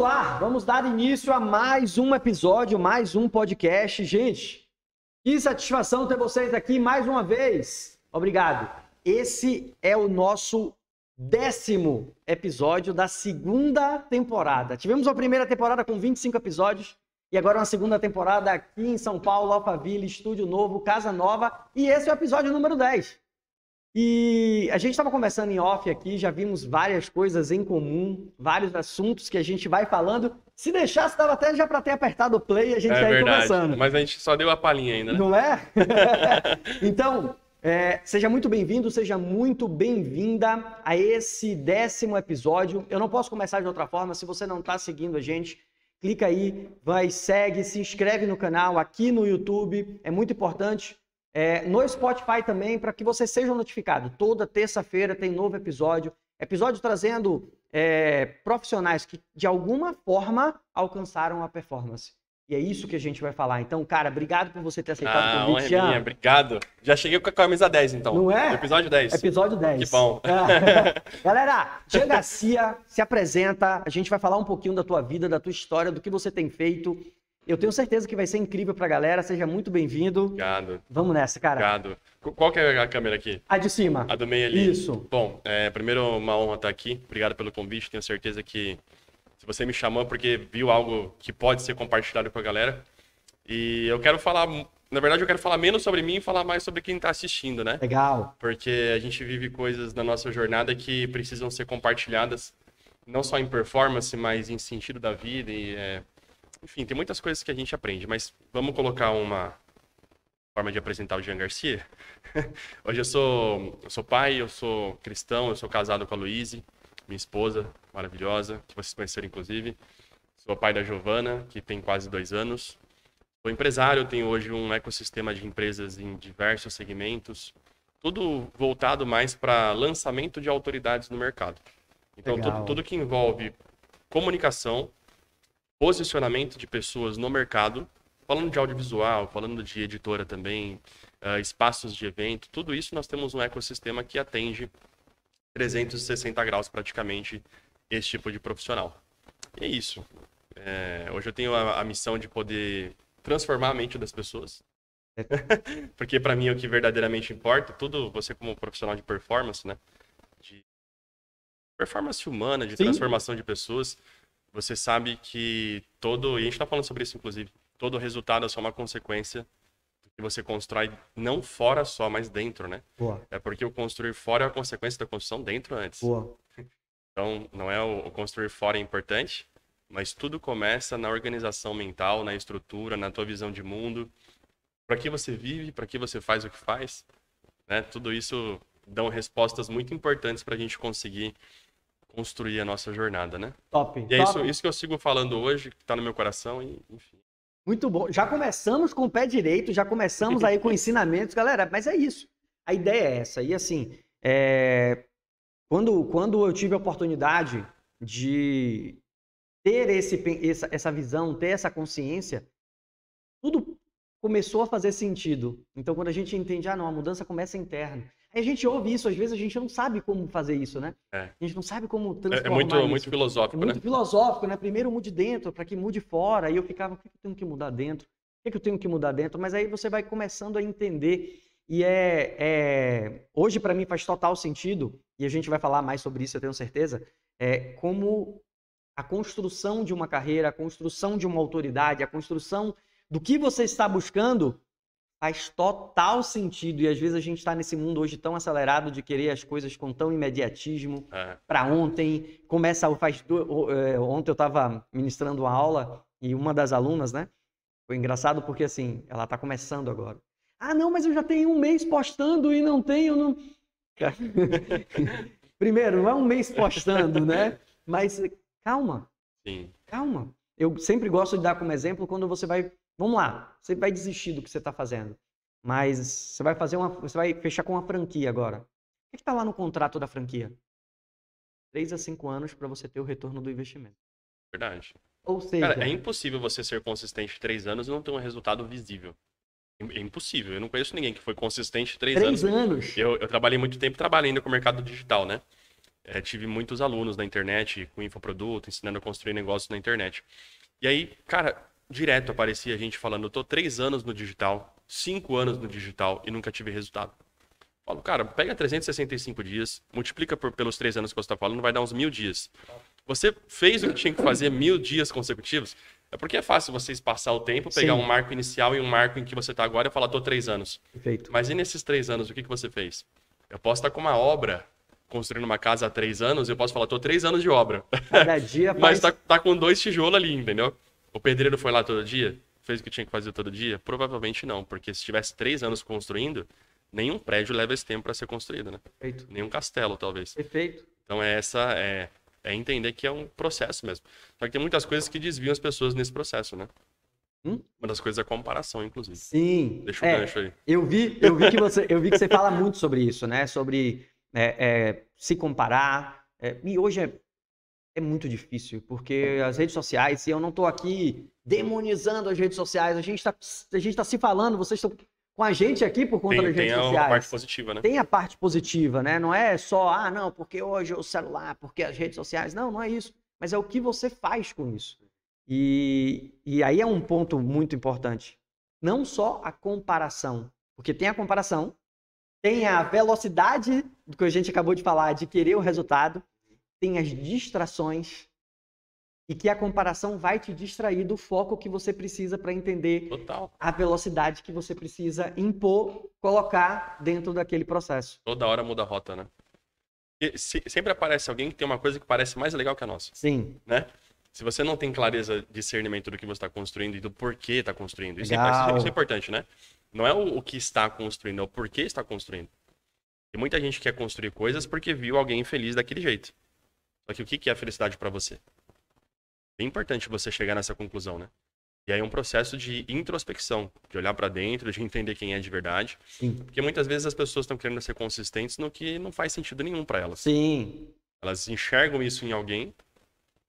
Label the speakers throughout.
Speaker 1: lá, vamos dar início a mais um episódio, mais um podcast. Gente, que satisfação ter vocês aqui mais uma vez. Obrigado. Esse é o nosso 10º episódio da segunda temporada. Tivemos uma primeira temporada com 25 episódios e agora uma segunda temporada aqui em São Paulo, Alphaville, estúdio novo, casa nova, e esse é o episódio número 10. E a gente estava conversando em off aqui, já vimos várias coisas em comum, vários assuntos que a gente vai falando. Se deixasse, dava até já para ter apertado o play e a gente já ia conversando.
Speaker 2: Mas a gente só deu a palhinha ainda, né?
Speaker 1: Não é? Então, seja muito bem-vindo, seja muito bem-vinda a esse 10º episódio. Eu não posso começar de outra forma. Se você não está seguindo a gente, clica aí, segue, se inscreve no canal, aqui no YouTube, é muito importante. No Spotify também, para que você seja notificado. Toda terça-feira tem novo episódio trazendo profissionais que de alguma forma alcançaram a performance. E é isso que a gente vai falar. Então, cara, obrigado por você ter aceitado o convite.
Speaker 2: Minha, obrigado. Já cheguei com a camisa 10, então.
Speaker 1: Não é?
Speaker 2: Episódio 10.
Speaker 1: Episódio 10.
Speaker 2: Que bom.
Speaker 1: Galera, Jean Garcia, se apresenta. A gente vai falar um pouquinho da tua vida, da tua história, do que você tem feito. Eu tenho certeza que vai ser incrível pra galera. Seja muito bem-vindo.
Speaker 2: Obrigado.
Speaker 1: Vamos nessa, cara.
Speaker 2: Obrigado. Qual que é a câmera aqui?
Speaker 1: A de cima.
Speaker 2: A do meio ali.
Speaker 1: Isso.
Speaker 2: Bom, primeiro uma honra estar aqui. Obrigado pelo convite. Tenho certeza que se você me chamou porque viu algo que pode ser compartilhado com a galera. E eu quero falar, na verdade eu quero falar menos sobre mim e falar mais sobre quem está assistindo, né?
Speaker 1: Legal.
Speaker 2: Porque a gente vive coisas na nossa jornada que precisam ser compartilhadas, não só em performance, mas em sentido da vida e enfim, tem muitas coisas que a gente aprende, mas vamos colocar uma forma de apresentar o Jean Garcia. Hoje eu sou pai, eu sou cristão, eu sou casado com a Luíse, minha esposa maravilhosa, que vocês conheceram inclusive. Sou pai da Giovana, que tem quase 2 anos. Sou empresário, tenho hoje um ecossistema de empresas em diversos segmentos, tudo voltado mais para lançamento de autoridades no mercado. Então, tudo que envolve comunicação, posicionamento de pessoas no mercado, falando de audiovisual, falando de editora também, espaços de evento, tudo isso nós temos um ecossistema que atende 360 graus praticamente esse tipo de profissional. E é isso. Hoje eu tenho a missão de poder transformar a mente das pessoas, porque para mim é o que verdadeiramente importa, tudo você como profissional de performance, né? De performance humana, de transformação de pessoas. Você sabe que e a gente está falando sobre isso inclusive, todo resultado é só uma consequência do que você constrói, não fora só, mas dentro, né?
Speaker 1: Boa.
Speaker 2: É porque o construir fora é a consequência da construção dentro antes.
Speaker 1: Boa.
Speaker 2: Então, não é o construir fora é importante, mas tudo começa na organização mental, na estrutura, na tua visão de mundo. Para que você vive, para que você faz o que faz, né? Tudo isso dão respostas muito importantes para a gente conseguir construir a nossa jornada, né?
Speaker 1: Top.
Speaker 2: E é
Speaker 1: top.
Speaker 2: isso que eu sigo falando hoje, que tá no meu coração e enfim.
Speaker 1: Muito bom. Já começamos com o pé direito, já começamos aí com ensinamentos, galera, mas é isso. A ideia é essa. E assim, quando eu tive a oportunidade de ter essa visão, ter essa consciência, tudo começou a fazer sentido. Então, quando a gente entende, não, a mudança começa interna. Aí a gente ouve isso, às vezes a gente não sabe como fazer isso, né? A gente não sabe como transformar isso.
Speaker 2: Muito filosófico, né?
Speaker 1: É muito filosófico, né? Primeiro mude dentro, para que mude fora. Aí eu ficava, por que eu tenho que mudar dentro? Por que eu tenho que mudar dentro? Mas aí você vai começando a entender. E hoje, para mim, faz total sentido, e a gente vai falar mais sobre isso, eu tenho certeza, como a construção de uma carreira, a construção de uma autoridade, a construção do que você está buscando faz total sentido. E às vezes a gente está nesse mundo hoje tão acelerado de querer as coisas com tão imediatismo para ontem. Ontem eu estava ministrando uma aula e uma das alunas, né? Foi engraçado porque assim, ela está começando agora. Não, mas eu já tenho 1 mês postando e não tenho... Primeiro, não é 1 mês postando, né? Mas calma.
Speaker 2: Sim.
Speaker 1: Calma. Eu sempre gosto de dar como exemplo quando você vai... Vamos lá, você vai desistir do que você está fazendo, mas você vai fechar com uma franquia agora. O que está lá no contrato da franquia? 3 a 5 anos para você ter o retorno do investimento.
Speaker 2: Verdade.
Speaker 1: Ou seja...
Speaker 2: Cara, é impossível você ser consistente 3 anos e não ter um resultado visível. É impossível. Eu não conheço ninguém que foi consistente 3 anos.
Speaker 1: 3 anos.
Speaker 2: Eu trabalhei muito tempo trabalhando com o mercado digital, né? tive muitos alunos na internet, com infoproduto, ensinando a construir negócios na internet. E aí, cara, direto aparecia gente falando, eu tô 3 anos no digital, 5 anos no digital e nunca tive resultado. Falo, cara, pega 365 dias, multiplica pelos 3 anos que você está falando, vai dar uns 1000 dias. Você fez o que tinha que fazer 1000 dias consecutivos? É porque é fácil vocês passar o tempo, pegar um marco inicial e um marco em que você está agora e falar, tô 3 anos.
Speaker 1: Perfeito.
Speaker 2: Mas e nesses 3 anos, o que você fez? Eu posso estar com uma obra, construindo uma casa há 3 anos, eu posso falar, tô 3 anos de obra.
Speaker 1: Cada dia
Speaker 2: Mas tá com 2 tijolos ali, entendeu? O pedreiro foi lá todo dia? Fez o que tinha que fazer todo dia? Provavelmente não, porque se tivesse 3 anos construindo, nenhum prédio leva esse tempo para ser construído, né?
Speaker 1: Perfeito.
Speaker 2: Nenhum castelo, talvez.
Speaker 1: Perfeito.
Speaker 2: Então é entender que é um processo mesmo. Só que tem muitas coisas que desviam as pessoas nesse processo, né? Uma das coisas é a comparação, inclusive.
Speaker 1: Sim.
Speaker 2: Deixa o gancho aí.
Speaker 1: Eu vi que você fala muito sobre isso, né? Sobre se comparar. E hoje é muito difícil, porque as redes sociais, se eu não estou aqui demonizando as redes sociais, a gente tá se falando, vocês estão com a gente aqui por conta das redes sociais. Tem a
Speaker 2: parte positiva, né?
Speaker 1: Tem a parte positiva, né? Não é só, não, porque hoje é o celular, porque as redes sociais. Não, não é isso. Mas é o que você faz com isso. E aí é um ponto muito importante. Não só a comparação, porque tem a comparação, tem a velocidade do que a gente acabou de falar, de querer o resultado, tem as distrações, e que a comparação vai te distrair do foco que você precisa para entender a velocidade que você precisa impor, colocar dentro daquele processo.
Speaker 2: Toda hora muda a rota, né? E sempre aparece alguém que tem uma coisa que parece mais legal que a nossa.
Speaker 1: Sim.
Speaker 2: Né? Se você não tem clareza, discernimento do que você está construindo e do porquê está construindo. Isso é importante, né? Não é o que está construindo, é o porquê está construindo. E muita gente quer construir coisas porque viu alguém feliz daquele jeito. Só que o que é a felicidade para você? É importante você chegar nessa conclusão, né? E aí é um processo de introspecção, de olhar para dentro, de entender quem é de verdade.
Speaker 1: Sim.
Speaker 2: Porque muitas vezes as pessoas estão querendo ser consistentes no que não faz sentido nenhum para elas.
Speaker 1: Sim.
Speaker 2: Elas enxergam isso em alguém,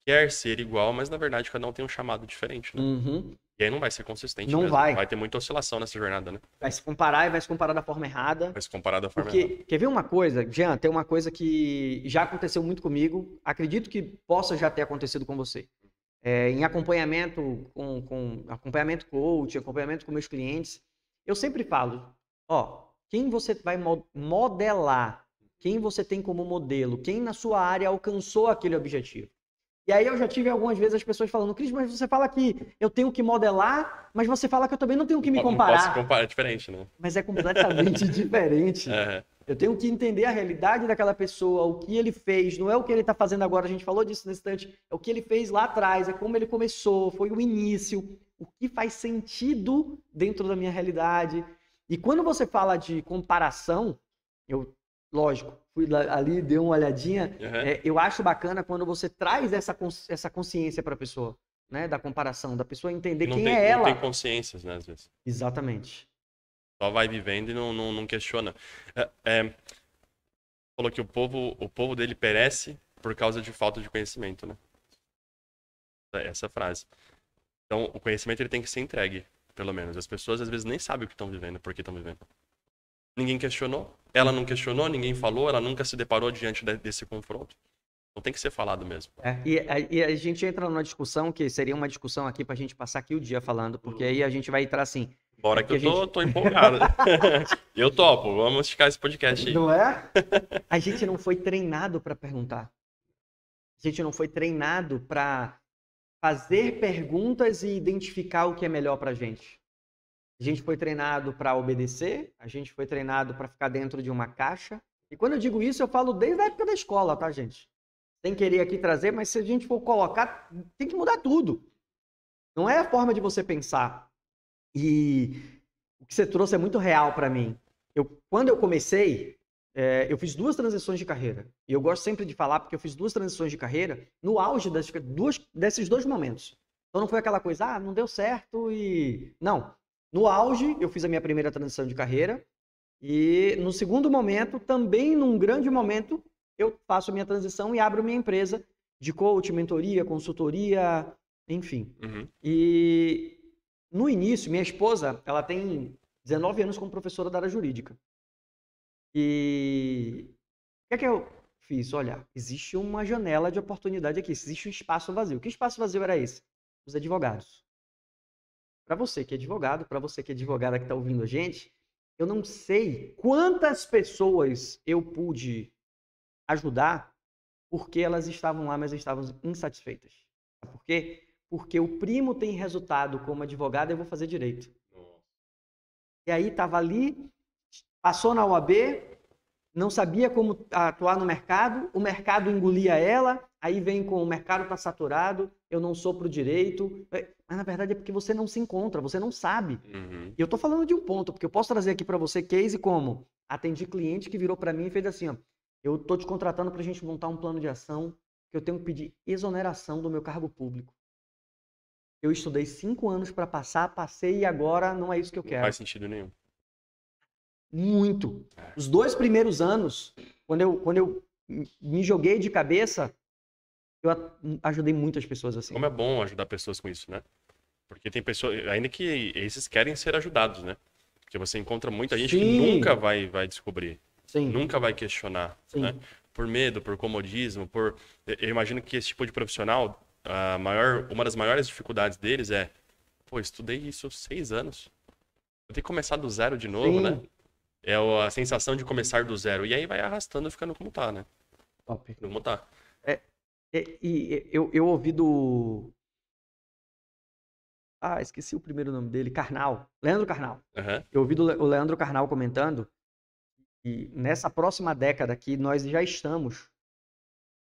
Speaker 2: quer ser igual, mas na verdade cada um tem um chamado diferente, né?
Speaker 1: Uhum.
Speaker 2: E aí não vai ser consistente
Speaker 1: não
Speaker 2: mesmo.
Speaker 1: Vai
Speaker 2: ter muita oscilação nessa jornada, né?
Speaker 1: Vai se comparar e vai se comparar da forma errada.
Speaker 2: Vai se comparar da forma errada.
Speaker 1: Quer ver uma coisa, Jean? Tem uma coisa que já aconteceu muito comigo. Acredito que possa já ter acontecido com você. Em acompanhamento com acompanhamento coach, acompanhamento com meus clientes, eu sempre falo, quem você vai modelar, quem você tem como modelo, quem na sua área alcançou aquele objetivo. E aí eu já tive algumas vezes as pessoas falando, Cris, mas você fala que eu tenho que modelar, mas você fala que eu também não tenho que me comparar.
Speaker 2: Não posso comparar, é diferente, né?
Speaker 1: Mas é completamente diferente. Eu tenho que entender a realidade daquela pessoa, o que ele fez, não é o que ele está fazendo agora, a gente falou disso nesse instante, é o que ele fez lá atrás, é como ele começou, foi o início, o que faz sentido dentro da minha realidade. E quando você fala de comparação, lógico, fui ali, dei uma olhadinha, eu acho bacana quando você traz essa consciência para a pessoa, né, da comparação, da pessoa entender quem é ela.
Speaker 2: Não tem consciências, né, às vezes.
Speaker 1: Exatamente.
Speaker 2: Só vai vivendo e não questiona. Falou que o povo dele perece por causa de falta de conhecimento, né? Essa frase. Então, o conhecimento ele tem que ser entregue, pelo menos. As pessoas às vezes nem sabem o que estão vivendo, por que estão vivendo. Ninguém questionou, ela não questionou, ninguém falou, ela nunca se deparou diante desse confronto. Não tem que ser falado mesmo.
Speaker 1: E a gente entra numa discussão que seria uma discussão aqui pra gente passar aqui o dia falando, porque aí a gente vai entrar assim...
Speaker 2: Bora que eu tô empolgado. Eu topo, vamos esticar esse podcast aí.
Speaker 1: Não é? A gente não foi treinado para perguntar. A gente não foi treinado para fazer perguntas e identificar o que é melhor pra gente. A gente foi treinado para obedecer, a gente foi treinado para ficar dentro de uma caixa. E quando eu digo isso, eu falo desde a época da escola, tá, gente? Sem querer aqui trazer, mas se a gente for colocar, tem que mudar tudo. Não é a forma de você pensar. E o que você trouxe é muito real para mim. Quando eu comecei, eu fiz 2 transições de carreira. E eu gosto sempre de falar porque eu fiz 2 transições de carreira no auge desses 2 momentos. Então não foi aquela coisa, não deu certo e... Não. No auge, eu fiz a minha primeira transição de carreira. E no segundo momento, também num grande momento, eu faço a minha transição e abro minha empresa de coach, mentoria, consultoria, enfim.
Speaker 2: Uhum.
Speaker 1: E... No início, minha esposa, ela tem 19 anos como professora da área jurídica. E o que é que eu fiz? Olha, existe uma janela de oportunidade aqui, existe um espaço vazio. Que espaço vazio era esse? Os advogados. Para você que é advogado, para você que é advogada que está ouvindo a gente, eu não sei quantas pessoas eu pude ajudar porque elas estavam lá, mas estavam insatisfeitas. Sabe por quê? Porque o primo tem resultado como advogado, eu vou fazer direito. E aí estava ali, passou na OAB, não sabia como atuar no mercado, o mercado engolia ela, aí vem com o mercado está saturado, eu não sou pro direito, mas na verdade é porque você não se encontra, você não sabe.
Speaker 2: Uhum.
Speaker 1: E eu tô falando de um ponto, porque eu posso trazer aqui para você case como atendi cliente que virou para mim e fez assim, ó, eu tô te contratando para a gente montar um plano de ação que eu tenho que pedir exoneração do meu cargo público. Eu estudei 5 anos para passar, passei e agora não é isso que eu
Speaker 2: Não
Speaker 1: quero.
Speaker 2: faz sentido nenhum.
Speaker 1: Muito. Os 2 primeiros anos, quando eu me joguei de cabeça, eu ajudei muitas pessoas assim.
Speaker 2: Como é bom ajudar pessoas com isso, né? Porque tem pessoas, ainda que esses querem ser ajudados, né? Porque você encontra muita gente que
Speaker 1: Sim.
Speaker 2: nunca vai descobrir,
Speaker 1: Sim.
Speaker 2: nunca vai questionar,
Speaker 1: Sim.
Speaker 2: né? Por medo, por comodismo, eu imagino que esse tipo de profissional, uma das maiores dificuldades deles é, pô, estudei isso 6 anos, eu tenho que começar do zero de novo,
Speaker 1: Sim.
Speaker 2: né? É a sensação de começar do zero. E aí vai arrastando e ficando como tá, né?
Speaker 1: Top.
Speaker 2: Como tá.
Speaker 1: E eu ouvi do... esqueci o primeiro nome dele, Carnal. Leandro Carnal.
Speaker 2: Uhum.
Speaker 1: Eu ouvi o Leandro Carnal comentando que nessa próxima década que nós já estamos,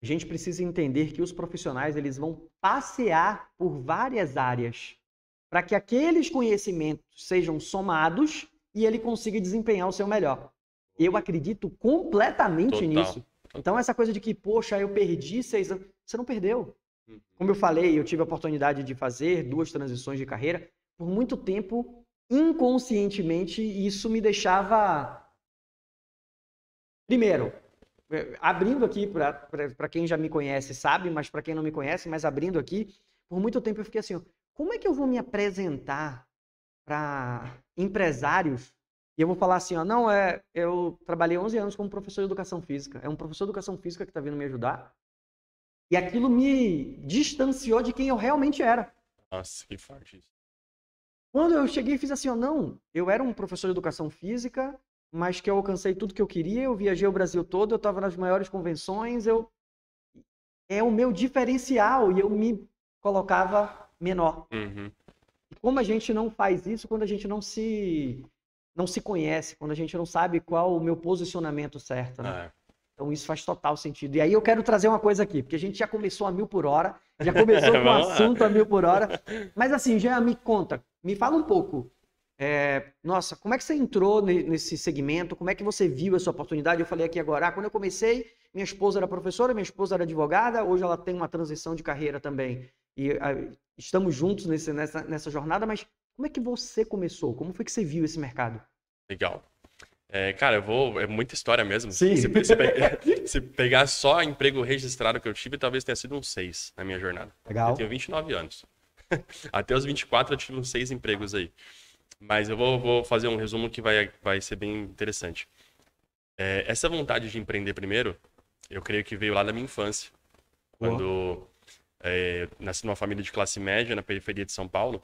Speaker 1: a gente precisa entender que os profissionais eles vão passear por várias áreas para que aqueles conhecimentos sejam somados e ele consiga desempenhar o seu melhor. Eu acredito completamente nisso. Então, essa coisa de que, poxa, eu perdi 6 anos. Você não perdeu. Como eu falei, eu tive a oportunidade de fazer 2 transições de carreira. Por muito tempo, inconscientemente, isso me deixava... Primeiro, abrindo aqui, para quem já me conhece sabe, mas para quem não me conhece, mas abrindo aqui, por muito tempo eu fiquei assim, ó, como é que eu vou me apresentar para empresários? E eu vou falar assim, ó, não, eu trabalhei 11 anos como professor de educação física. É um professor de educação física que está vindo me ajudar. E aquilo me distanciou de quem eu realmente era.
Speaker 2: Nossa, que forte isso.
Speaker 1: Quando eu cheguei e fiz assim, ó, não, eu era um professor de educação física, mas que eu alcancei tudo que eu queria, eu viajei o Brasil todo, eu estava nas maiores convenções, é o meu diferencial e eu me colocava menor.
Speaker 2: Uhum.
Speaker 1: E como a gente não faz isso quando a gente não se conhece, quando a gente não sabe qual o meu posicionamento certo, né? Então isso faz total sentido. E aí eu quero trazer uma coisa aqui, porque a gente já começou a 1000 por hora, já começou com o assunto a 1000 por hora. Mas assim, Jean, me conta, me fala um pouco. Nossa, como é que você entrou nesse segmento? Como é que você viu essa oportunidade? Eu falei aqui agora, quando eu comecei, minha esposa era professora, minha esposa era advogada, hoje ela tem uma transição de carreira também. E estamos juntos nessa jornada, mas como é que você começou? Como foi que você viu esse mercado?
Speaker 2: Legal. Cara, é muita história mesmo.
Speaker 1: Sim.
Speaker 2: Se pegar só emprego registrado que eu tive, talvez tenha sido uns 6 na minha jornada.
Speaker 1: Legal.
Speaker 2: Eu tenho 29 anos. Até os 24 eu tive uns 6 empregos aí. Mas eu vou fazer um resumo que vai ser bem interessante. Essa vontade de empreender primeiro, eu creio que veio lá da minha infância. Quando eu nasci numa família de classe média na periferia de São Paulo.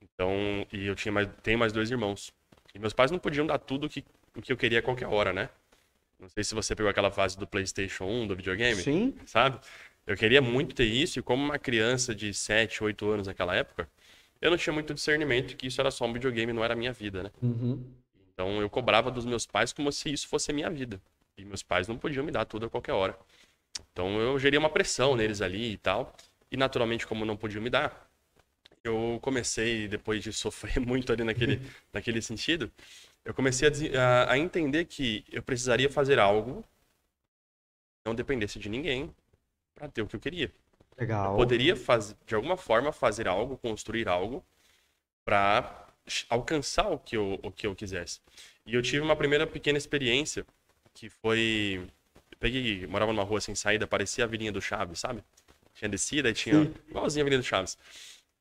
Speaker 2: Então, e eu tenho mais 2 irmãos. E meus pais não podiam dar tudo o que eu queria a qualquer hora, né? Não sei se você pegou aquela fase do PlayStation 1, do videogame.
Speaker 1: Sim.
Speaker 2: Sabe? Eu queria muito ter isso, e como uma criança de 7, 8 anos naquela época, eu não tinha muito discernimento que isso era só um videogame, não era a minha vida, né?
Speaker 1: Uhum.
Speaker 2: Então eu cobrava dos meus pais como se isso fosse a minha vida. E meus pais não podiam me dar tudo a qualquer hora. Então eu geria uma pressão neles ali e tal. E naturalmente, como não podiam me dar, eu comecei, depois de sofrer muito ali naquele sentido, eu comecei a entender que eu precisaria fazer algo que não dependesse de ninguém para ter o que eu queria.
Speaker 1: Legal.
Speaker 2: Eu poderia, de alguma forma, fazer algo, construir algo para alcançar o que eu quisesse. E eu tive uma primeira pequena experiência que foi... morava numa rua sem saída, parecia a Vilinha do Chaves, sabe? Tinha descida e tinha... Igualzinho a Avenida do Chaves.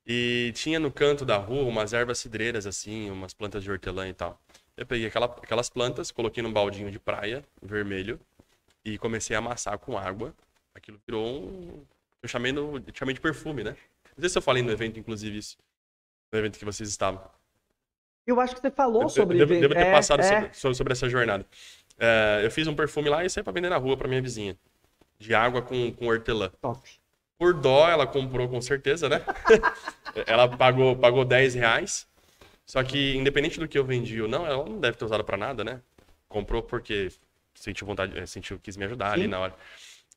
Speaker 2: E tinha no canto da rua umas ervas cidreiras, assim, umas plantas de hortelã e tal. Eu peguei aquelas plantas, coloquei num baldinho de praia, vermelho, e comecei a amassar com água. Aquilo virou um... Eu chamei de perfume, né? Não sei se eu falei no evento, inclusive, isso. No evento que vocês estavam.
Speaker 1: Eu acho que você falou sobre...
Speaker 2: Devo ter passado sobre essa jornada. Eu fiz um perfume lá e saí pra vender na rua pra minha vizinha. De água com hortelã.
Speaker 1: Top.
Speaker 2: Por dó, ela comprou com certeza, né? Ela pagou R$10. Só que, independente do que eu vendi ou não, ela não deve ter usado pra nada, né? Comprou porque sentiu vontade, quis me ajudar ali na hora.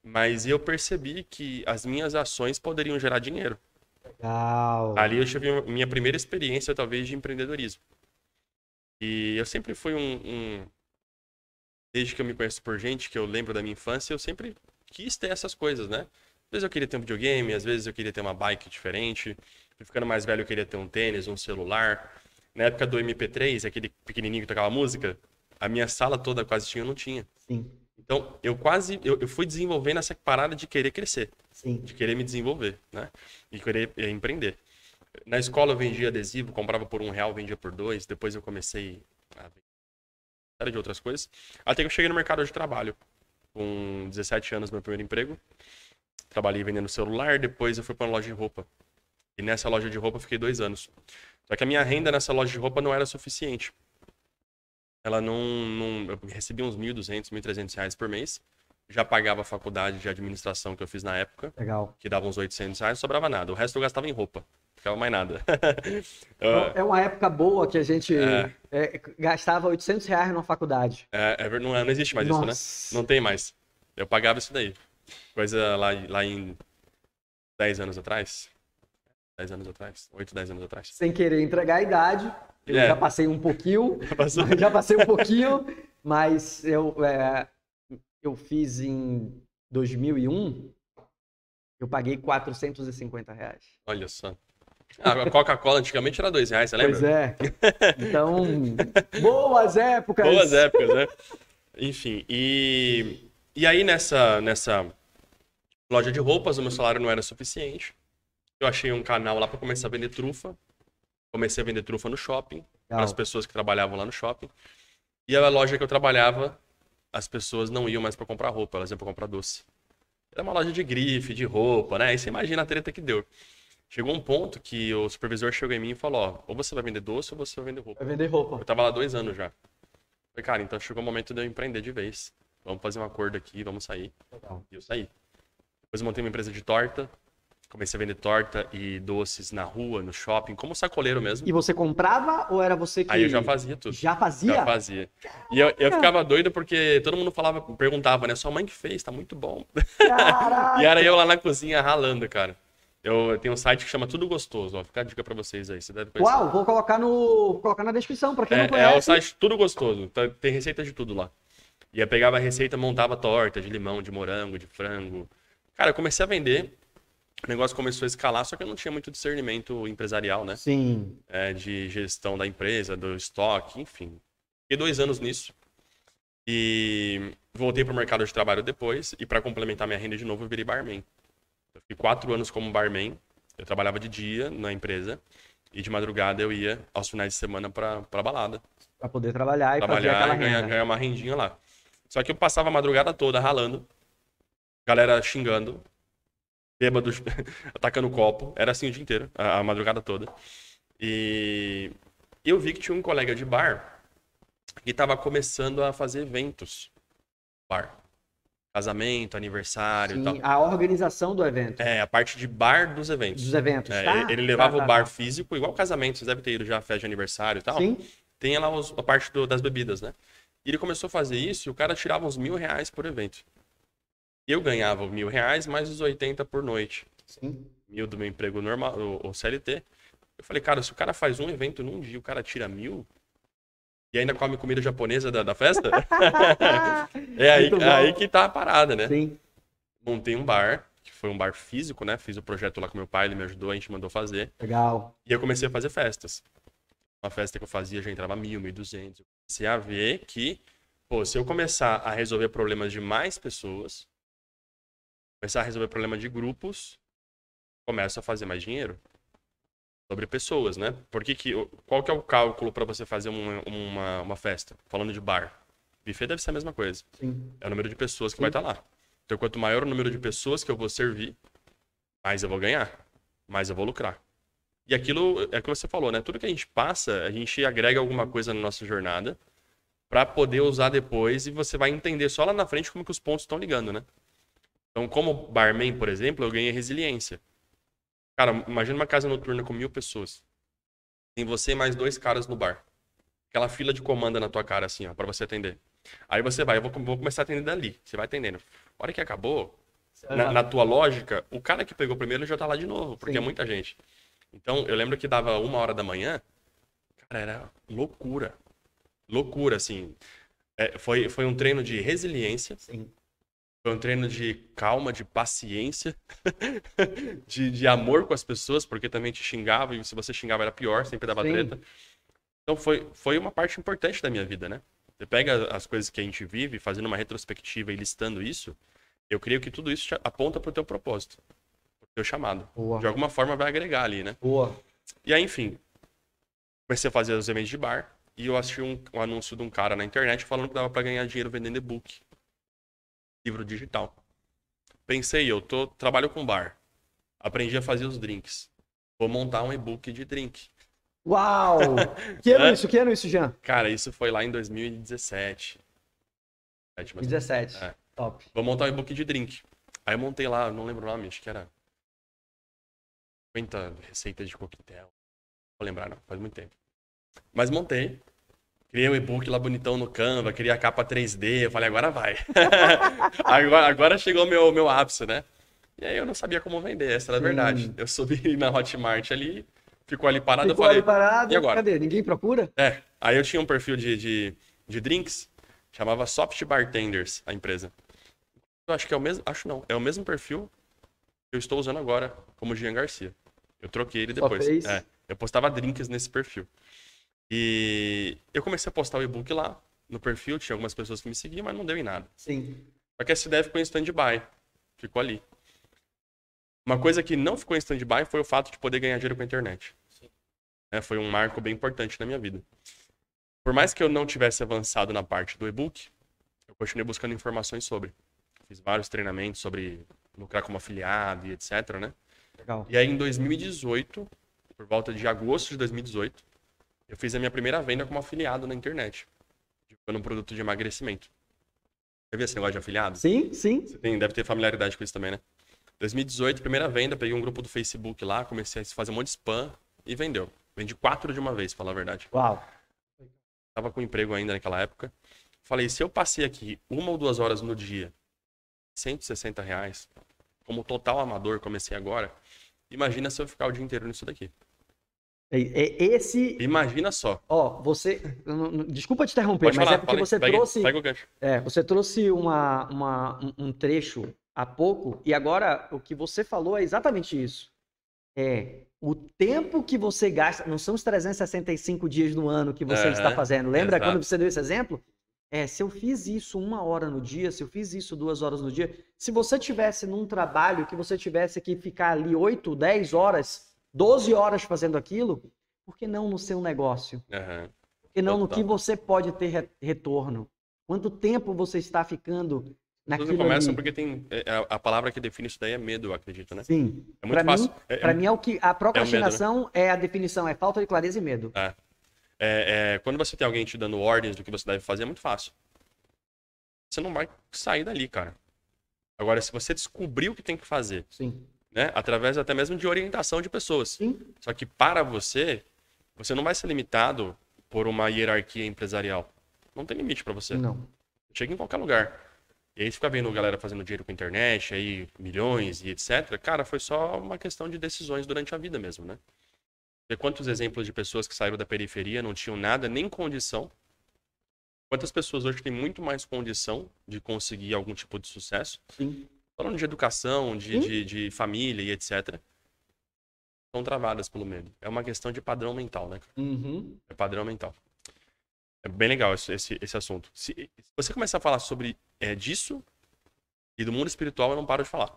Speaker 2: Mas eu percebi que as minhas ações poderiam gerar dinheiro.
Speaker 1: Legal.
Speaker 2: Ali eu tive minha primeira experiência, talvez, de empreendedorismo. E eu sempre fui desde que eu me conheço por gente, que eu lembro da minha infância, eu sempre quis ter essas coisas, né? Às vezes eu queria ter um videogame, às vezes eu queria ter uma bike diferente. Ficando mais velho eu queria ter um tênis, um celular. Na época do MP3, aquele pequenininho que tocava música, a minha sala toda quase tinha, eu não tinha.
Speaker 1: Sim.
Speaker 2: Então, eu fui desenvolvendo essa parada de querer crescer.
Speaker 1: Sim.
Speaker 2: De querer me desenvolver, né? E querer empreender. Na escola eu vendia adesivo, comprava por R$1, vendia por R$2. Depois eu comecei a vender de outras coisas. Até que eu cheguei no mercado de trabalho. Com 17 anos, meu primeiro emprego. Trabalhei vendendo celular, depois eu fui para uma loja de roupa. E nessa loja de roupa eu fiquei 2 anos. Só que a minha renda nessa loja de roupa não era suficiente. Ela eu recebia uns R$1.200, R$1.300 por mês. Já pagava a faculdade de administração que eu fiz na época.
Speaker 1: Legal.
Speaker 2: Que dava uns R$800, não sobrava nada. O resto eu gastava em roupa. Não ficava mais nada.
Speaker 1: É uma época boa que a gente gastava R$800 numa faculdade.
Speaker 2: Não existe mais isso, né? Não tem mais. Eu pagava isso daí. Coisa lá em 10 anos atrás. 10 anos atrás. 8, 10 anos atrás.
Speaker 1: Sem querer entregar a idade. Eu já passei um pouquinho. Já passei um pouquinho. Mas eu fiz em 2001. Eu paguei R$450.
Speaker 2: Olha só. A Coca-Cola antigamente era R$2, você lembra?
Speaker 1: Pois é. Então, boas épocas.
Speaker 2: Boas épocas, né? Enfim, e aí nessa loja de roupas, o meu salário não era suficiente. Eu achei um canal lá para começar a vender trufa. Comecei a vender trufa no shopping, para as pessoas que trabalhavam lá no shopping. E a loja que eu trabalhava, as pessoas não iam mais para comprar roupa, elas iam para comprar doce. Era uma loja de grife, de roupa, né? Aí você imagina a treta que deu. Chegou um ponto que o supervisor chegou em mim e falou, ó, ou você vai vender doce ou você vai vender roupa.
Speaker 1: Vai vender roupa.
Speaker 2: Eu tava lá 2 anos já. Falei, cara, então chegou o momento de eu empreender de vez. Vamos fazer um acordo aqui, vamos sair.
Speaker 1: Legal.
Speaker 2: E eu saí. Depois eu montei uma empresa de torta. Comecei a vender torta e doces na rua, no shopping, como sacoleiro mesmo.
Speaker 1: E você comprava ou era você que...
Speaker 2: Aí eu já fazia tudo.
Speaker 1: Já fazia?
Speaker 2: Já fazia. E eu ficava doido porque todo mundo perguntava, né? Sua mãe que fez, tá muito bom.
Speaker 1: Caraca!
Speaker 2: E era eu lá na cozinha ralando, cara. Eu tenho um site que chama Tudo Gostoso, ó. Fica a dica pra vocês aí. Você deve conhecer.
Speaker 1: Uau, vou colocar na descrição, pra quem não conhece.
Speaker 2: É o site Tudo Gostoso. Tem receita de tudo lá. E eu pegava a receita, montava torta de limão, de morango, de frango. Cara, eu comecei a vender. O negócio começou a escalar, só que eu não tinha muito discernimento empresarial, né?
Speaker 1: Sim.
Speaker 2: De gestão da empresa, do estoque, enfim. Fiquei 2 anos nisso. E voltei para o mercado de trabalho depois. E para complementar minha renda de novo, eu virei barman. Eu fiquei 4 anos como barman. Eu trabalhava de dia na empresa. E de madrugada eu ia aos finais de semana para balada.
Speaker 1: Para poder trabalhar e fazer aquela renda.
Speaker 2: Ganhar uma rendinha lá. Só que eu passava a madrugada toda ralando. Galera xingando. Bêbado, atacando copo. Era assim o dia inteiro, a madrugada toda. E eu vi que tinha um colega de bar que estava começando a fazer eventos. Bar. Casamento, aniversário e tal.
Speaker 1: A organização do evento.
Speaker 2: A parte de bar dos eventos.
Speaker 1: Dos eventos, tá?
Speaker 2: Ele levava o bar físico, igual casamento, vocês devem ter ido já a festa de aniversário e tal.
Speaker 1: Sim.
Speaker 2: Tem lá a parte das bebidas, né? E ele começou a fazer isso e o cara tirava uns R$1.000 por evento. Eu ganhava R$1.000 mais os 80 por noite.
Speaker 1: Sim.
Speaker 2: 1.000 do meu emprego normal, o CLT. Eu falei, cara, se o cara faz um evento num dia, o cara tira 1.000 e ainda come comida japonesa da festa, aí que tá a parada, né?
Speaker 1: Sim.
Speaker 2: Montei um bar, que foi um bar físico, né? Fiz o projeto lá com meu pai, ele me ajudou, a gente mandou fazer.
Speaker 1: Legal.
Speaker 2: E eu comecei a fazer festas. Uma festa que eu fazia já entrava 1.000, 1.200. Eu comecei a ver que, pô, se eu começar a resolver problemas de mais pessoas, começar a resolver problema de grupos, começa a fazer mais dinheiro. Sobre pessoas, né? Qual que é o cálculo para você fazer uma festa? Falando de bar. Buffet deve ser a mesma coisa.
Speaker 1: Sim.
Speaker 2: É o número de pessoas que
Speaker 1: Sim.
Speaker 2: vai estar lá. Então, quanto maior o número de pessoas que eu vou servir, mais eu vou ganhar, mais eu vou lucrar. E aquilo é o que você falou, né? Tudo que a gente passa, a gente agrega alguma coisa na nossa jornada para poder usar depois e você vai entender só lá na frente como que os pontos estão ligando, né? Então, como barman, por exemplo, eu ganhei resiliência. Cara, imagina uma casa noturna com 1.000 pessoas. Tem você e mais 2 caras no bar. Aquela fila de comanda na tua cara, assim, ó, pra você atender. Aí você vai, eu vou começar a atender dali. Você vai atendendo. A hora que acabou, na tua lógica, o cara que pegou primeiro já tá lá de novo, porque é muita gente. Então, eu lembro que dava 1h da manhã, cara, era loucura. Loucura, assim. Foi um treino de resiliência.
Speaker 1: Sim.
Speaker 2: Foi um treino de calma, de paciência, de amor com as pessoas, porque também te xingava, e se você xingava era pior, sempre dava treta. Então foi uma parte importante da minha vida, né? Você pega as coisas que a gente vive, fazendo uma retrospectiva e listando isso, eu creio que tudo isso aponta pro teu propósito, pro teu chamado.
Speaker 1: Boa.
Speaker 2: De alguma forma vai agregar ali, né?
Speaker 1: Boa.
Speaker 2: E aí, enfim, comecei a fazer os eventos de bar e eu assisti um anúncio de um cara na internet falando que dava pra ganhar dinheiro vendendo e-book, livro digital. Pensei, trabalho com bar, aprendi a fazer os drinks, vou montar um e-book de drink.
Speaker 1: Uau! Que ano isso? Que ano isso, Jean?
Speaker 2: Cara, isso foi lá em 2017.
Speaker 1: 2017. Top.
Speaker 2: Vou montar um e-book de drink. Aí eu montei lá, não lembro o nome, acho que era 50 receitas de coquetel. Não vou lembrar, não, faz muito tempo. Mas montei. Criei um e-book lá bonitão no Canva, criei a capa 3D. Eu falei, agora vai. agora chegou o meu ápice, né? E aí eu não sabia como vender, essa era a verdade. Eu subi na Hotmart ali, ficou ali parado, eu falei,
Speaker 1: parado,
Speaker 2: e agora?
Speaker 1: Cadê? Ninguém procura?
Speaker 2: Aí eu tinha um perfil de drinks, chamava Soft Bartenders, a empresa. Eu acho que é o mesmo, acho não, é o mesmo perfil que eu estou usando agora como Jean Garcia. Eu troquei ele depois.
Speaker 1: Só fez?
Speaker 2: Eu postava drinks nesse perfil. E eu comecei a postar o e-book lá no perfil, tinha algumas pessoas que me seguiam, mas não deu em nada.
Speaker 1: Sim.
Speaker 2: Só que essa ideia ficou em stand-by, ficou ali. Uma coisa que não ficou em stand-by foi o fato de poder ganhar dinheiro com a internet. Foi um marco bem importante na minha vida. Por mais que eu não tivesse avançado na parte do e-book, eu continuei buscando informações sobre. Fiz vários treinamentos sobre lucrar como afiliado e etc, né?
Speaker 1: Legal.
Speaker 2: E aí em 2018, por volta de agosto de 2018, eu fiz a minha primeira venda como afiliado na internet, divulgando um produto de emagrecimento. Já viu esse negócio de afiliado?
Speaker 1: Sim, sim.
Speaker 2: Você deve ter familiaridade com isso também, né? 2018, primeira venda, peguei um grupo do Facebook lá, comecei a fazer um monte de spam e vendeu. Vendi 4 de uma vez, pra falar a verdade.
Speaker 1: Uau.
Speaker 2: Tava com emprego ainda naquela época. Falei, se eu passei aqui 1 ou 2 horas no dia, R$160, como total amador, comecei agora, imagina se eu ficar o dia inteiro nisso daqui.
Speaker 1: Esse...
Speaker 2: Imagina só.
Speaker 1: Ó, você... Desculpa te interromper,
Speaker 2: Pode
Speaker 1: mas
Speaker 2: falar,
Speaker 1: é porque
Speaker 2: fala aí,
Speaker 1: você
Speaker 2: segue,
Speaker 1: trouxe...
Speaker 2: segue o gancho.
Speaker 1: Você trouxe um trecho há pouco, e agora o que você falou é exatamente isso. O tempo que você gasta, não são os 365 dias no ano que você está fazendo. Lembra quando você deu esse exemplo? Se eu fiz isso 1 hora no dia, se eu fiz isso 2 horas no dia, se você tivesse num trabalho que você tivesse que ficar ali 8, 10 horas, 12 horas fazendo aquilo, por que não no seu negócio? Por que não no que você pode ter retorno? Quanto tempo você está ficando naquilo ali?
Speaker 2: Começam porque tem a palavra que define isso daí é medo, eu acredito, né?
Speaker 1: Sim.
Speaker 2: É muito fácil.
Speaker 1: Para mim, a procrastinação
Speaker 2: medo, né?
Speaker 1: é a definição, é falta de clareza e medo.
Speaker 2: Quando você tem alguém te dando ordens do que você deve fazer, é muito fácil. Você não vai sair dali, cara. Agora, se você descobrir o que tem que fazer,
Speaker 1: Sim.
Speaker 2: né? Através até mesmo de orientação de pessoas.
Speaker 1: Sim.
Speaker 2: Só que para você não vai ser limitado por uma hierarquia empresarial. Não tem limite para você.
Speaker 1: Não.
Speaker 2: Chega em qualquer lugar. E aí você fica vendo galera fazendo dinheiro com a internet, aí milhões e etc. Cara, foi só uma questão de decisões durante a vida mesmo, né? Ver quantos exemplos de pessoas que saíram da periferia, não tinham nada, nem condição. Quantas pessoas hoje têm muito mais condição de conseguir algum tipo de sucesso.
Speaker 1: Sim.
Speaker 2: Falando de educação, de família e etc. São travadas pelo medo. É uma questão de padrão mental, né?
Speaker 1: Uhum.
Speaker 2: É padrão mental. É bem legal esse assunto. Se você começar a falar sobre disso, E do mundo espiritual eu não paro de falar.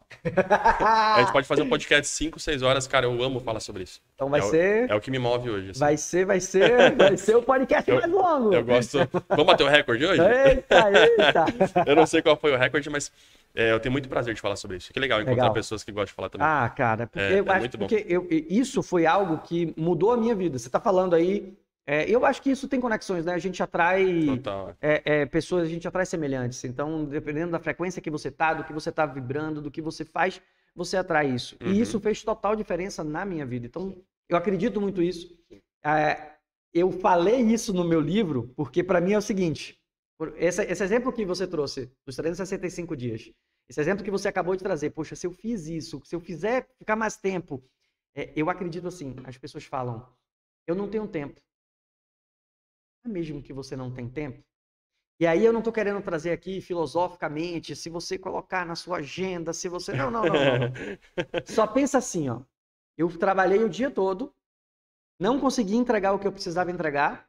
Speaker 2: A gente pode fazer um podcast de 5, 6 horas, cara, eu amo falar sobre isso.
Speaker 1: Então vai ser...
Speaker 2: É o que me move hoje. Assim.
Speaker 1: Vai ser o podcast mais longo.
Speaker 2: Eu gosto... Vamos bater o recorde hoje?
Speaker 1: Eita.
Speaker 2: Eu não sei qual foi o recorde, mas eu tenho muito prazer de falar sobre isso. Que legal encontrar pessoas que gostam de falar também.
Speaker 1: Ah, cara, porque eu acho que isso foi algo que mudou a minha vida. Você tá falando aí... eu acho que isso tem conexões, né? A gente atrai pessoas, a gente atrai semelhantes. Então, dependendo da frequência que você tá, do que você tá vibrando, do que você faz, você atrai isso.
Speaker 2: Uhum.
Speaker 1: E isso fez total diferença na minha vida. Então, eu acredito muito nisso. Eu falei isso no meu livro, porque para mim é o seguinte, esse exemplo que você trouxe, dos 365 dias, esse exemplo que você acabou de trazer, poxa, se eu fiz isso, se eu fizer ficar mais tempo, eu acredito assim, as pessoas falam, eu não tenho tempo. Mesmo que você não tem tempo. E aí eu não estou querendo trazer aqui filosoficamente, se você colocar na sua agenda, se você... Não. Só pensa assim, ó. Eu trabalhei o dia todo, não consegui entregar o que eu precisava entregar,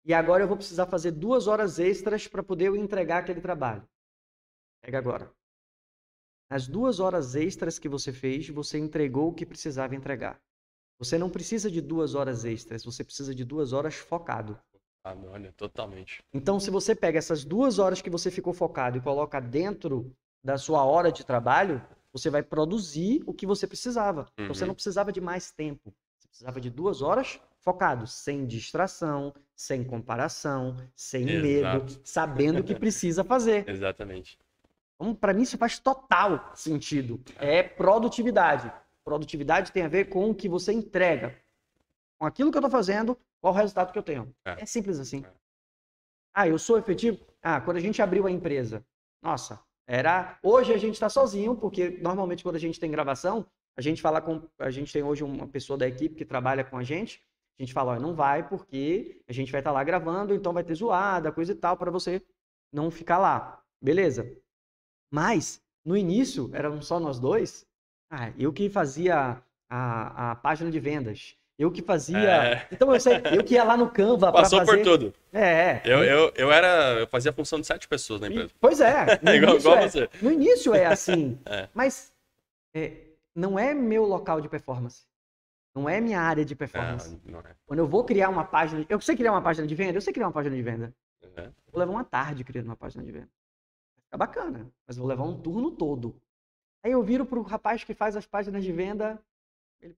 Speaker 1: e agora eu vou precisar fazer 2 horas extras para poder eu entregar aquele trabalho. Pega agora. Nas 2 horas extras que você fez, você entregou o que precisava entregar. Você não precisa de 2 horas extras, você precisa de 2 horas focado.
Speaker 2: Olha, totalmente.
Speaker 1: Então, se você pega essas 2 horas que você ficou focado e coloca dentro da sua hora de trabalho, você vai produzir o que você precisava. Então, você não precisava de mais tempo. Você precisava de 2 horas focado, sem distração, sem comparação, sem medo, sabendo o que precisa fazer.
Speaker 2: Exatamente.
Speaker 1: Então, para mim, isso faz total sentido. É produtividade. Produtividade tem a ver com o que você entrega. Com aquilo que eu estou fazendo, qual o resultado que eu tenho? É simples assim. Eu sou efetivo? Quando a gente abriu a empresa, nossa, hoje a gente está sozinho, porque normalmente quando a gente tem gravação, a gente tem hoje uma pessoa da equipe que trabalha com a gente fala, não vai porque a gente vai estar lá gravando, então vai ter zoada, coisa e tal, para você não ficar lá. Beleza. Mas, no início, eram só nós dois, eu que fazia a página de vendas. Eu que fazia... Então, eu que ia lá no Canva para fazer...
Speaker 2: Passou por tudo. Eu fazia a função de 7 pessoas na empresa.
Speaker 1: Pois é.
Speaker 2: Igual você.
Speaker 1: No início é assim. Mas não é meu local de performance. Não é minha área de performance.
Speaker 2: Não é.
Speaker 1: Quando eu vou criar uma página... Eu sei criar uma página de venda? Eu sei criar uma página de venda. Vou levar uma tarde criando uma página de venda. Vai ficar bacana. Mas vou levar um turno todo. Aí eu viro pro rapaz que faz as páginas de venda.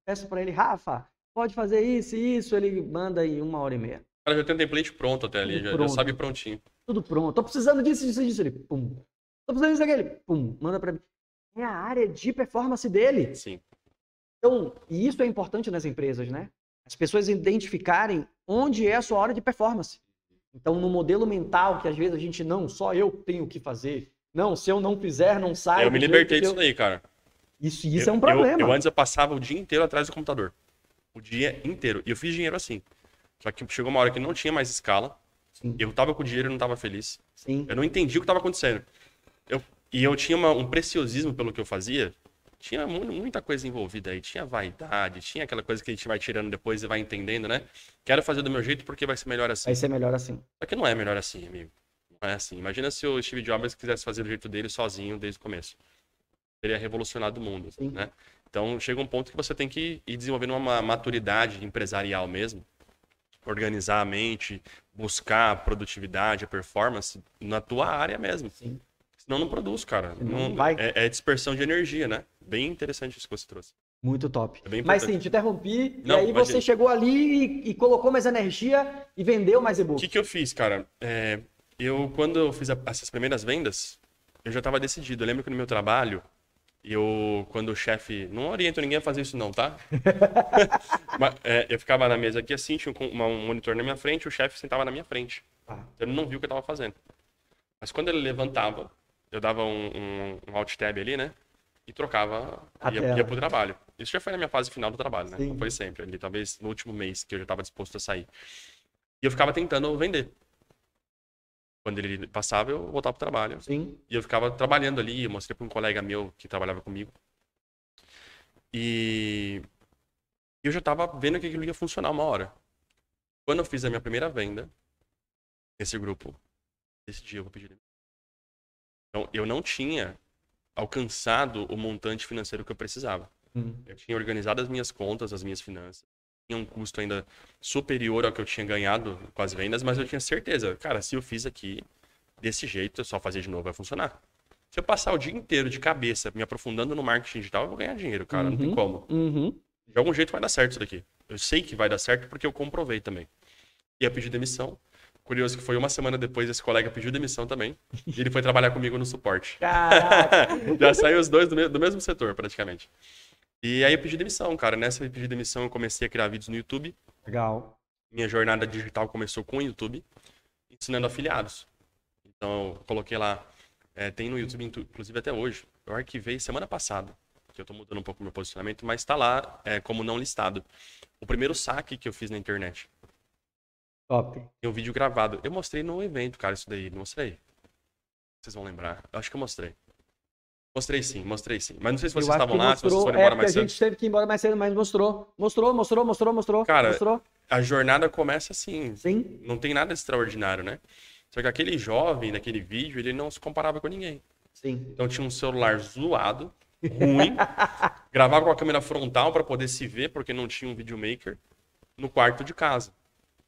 Speaker 1: Peço para ele, Rafa... Pode fazer isso e isso, ele manda em 1h30.
Speaker 2: Cara, já tem um template pronto até ali, já sabe prontinho.
Speaker 1: Tudo pronto. Tô precisando disso, ele, pum. Tô precisando disso, aquele, pum. Manda pra mim. É a área de performance dele.
Speaker 2: Sim.
Speaker 1: Então, e isso é importante nas empresas, né? As pessoas identificarem onde é a sua hora de performance. Então, no modelo mental, que às vezes a gente só eu tenho que fazer. Não, se eu não fizer, não sai.
Speaker 2: Eu me libertei disso daí, cara.
Speaker 1: Isso é um problema.
Speaker 2: Antes eu passava o dia inteiro atrás do computador. O dia inteiro. E eu fiz dinheiro assim. Só que chegou uma hora que não tinha mais escala. Sim. Eu tava com dinheiro e não tava feliz.
Speaker 1: Sim.
Speaker 2: Eu não entendi o que tava acontecendo. Eu tinha um preciosismo pelo que eu fazia. Tinha muita coisa envolvida aí. Tinha vaidade, tinha aquela coisa que a gente vai tirando depois e vai entendendo, né? Quero fazer do meu jeito porque vai ser melhor assim.
Speaker 1: Vai ser melhor assim.
Speaker 2: Só que não é melhor assim, amigo. Não é assim. Imagina se o Steve Jobs quisesse fazer do jeito dele sozinho desde o começo. Teria revolucionado o mundo, sim, né? Então, chega um ponto que você tem que ir desenvolvendo uma maturidade empresarial mesmo, organizar a mente, buscar a produtividade, a performance na tua área mesmo.
Speaker 1: Sim.
Speaker 2: Senão não produz, cara.
Speaker 1: Não vai.
Speaker 2: É dispersão de energia, né? Bem interessante isso que você trouxe.
Speaker 1: Muito top.
Speaker 2: É bem
Speaker 1: mas sim, te interrompi, e aí você chegou ali e colocou mais energia e vendeu mais e-book.
Speaker 2: O que eu fiz, cara? Quando eu fiz essas primeiras vendas, eu já estava decidido. Eu lembro que no meu trabalho, quando o chefe... Não oriento ninguém a fazer isso não, tá? Eu ficava na mesa aqui assim, tinha um monitor na minha frente, o chefe sentava na minha frente. Ele não viu o que eu estava fazendo. Mas quando ele levantava, eu dava um alt tab ali, né? E trocava, ia pro trabalho. Isso já foi na minha fase final do trabalho, né? Sim. Não foi sempre. Ali, talvez no último mês que eu já estava disposto a sair. E eu ficava tentando vender. Quando ele passava, eu voltava pro trabalho.
Speaker 1: Sim.
Speaker 2: E eu ficava trabalhando ali, eu mostrei para um colega meu que trabalhava comigo. E eu já estava vendo que aquilo ia funcionar uma hora. Quando eu fiz a minha primeira venda, nesse grupo, esse dia eu vou pedir. Então, eu não tinha alcançado o montante financeiro que eu precisava. Eu tinha organizado as minhas contas, as minhas finanças. Tinha um custo ainda superior ao que eu tinha ganhado com as vendas, mas eu tinha certeza, cara, se eu fiz aqui desse jeito, eu só fazer de novo, vai funcionar. Se eu passar o dia inteiro de cabeça me aprofundando no marketing digital, eu vou ganhar dinheiro, cara, não tem como. De algum jeito vai dar certo isso daqui. Eu sei que vai dar certo porque eu comprovei também. Ia pedir demissão. Curioso que foi uma semana depois, esse colega pediu demissão também. E ele foi trabalhar comigo no suporte.
Speaker 1: Caraca!
Speaker 2: Já saiu os dois do mesmo setor, praticamente. E aí eu pedi demissão, cara. Nessa eu pedi demissão, eu comecei a criar vídeos no YouTube.
Speaker 1: Legal.
Speaker 2: Minha jornada digital começou com o YouTube, ensinando afiliados. Então eu coloquei lá, tem no YouTube, inclusive até hoje. Eu arquivei semana passada, que eu tô mudando um pouco o meu posicionamento, mas tá lá como não listado. O primeiro saque que eu fiz na internet.
Speaker 1: Top.
Speaker 2: Tem um vídeo gravado. Eu mostrei no evento, cara, isso daí. Não mostrei? Vocês vão lembrar. Eu acho que eu mostrei. Mostrei sim. Mas não sei se vocês estavam lá, se vocês foram embora mais cedo.
Speaker 1: A gente teve que ir embora mais cedo, mas mostrou.
Speaker 2: Cara,
Speaker 1: mostrou.
Speaker 2: A jornada começa assim.
Speaker 1: Sim.
Speaker 2: Não tem nada extraordinário, né? Só que aquele jovem, naquele vídeo, ele não se comparava com ninguém.
Speaker 1: Sim.
Speaker 2: Então tinha um celular zoado, ruim, gravava com a câmera frontal para poder se ver, porque não tinha um videomaker, no quarto de casa.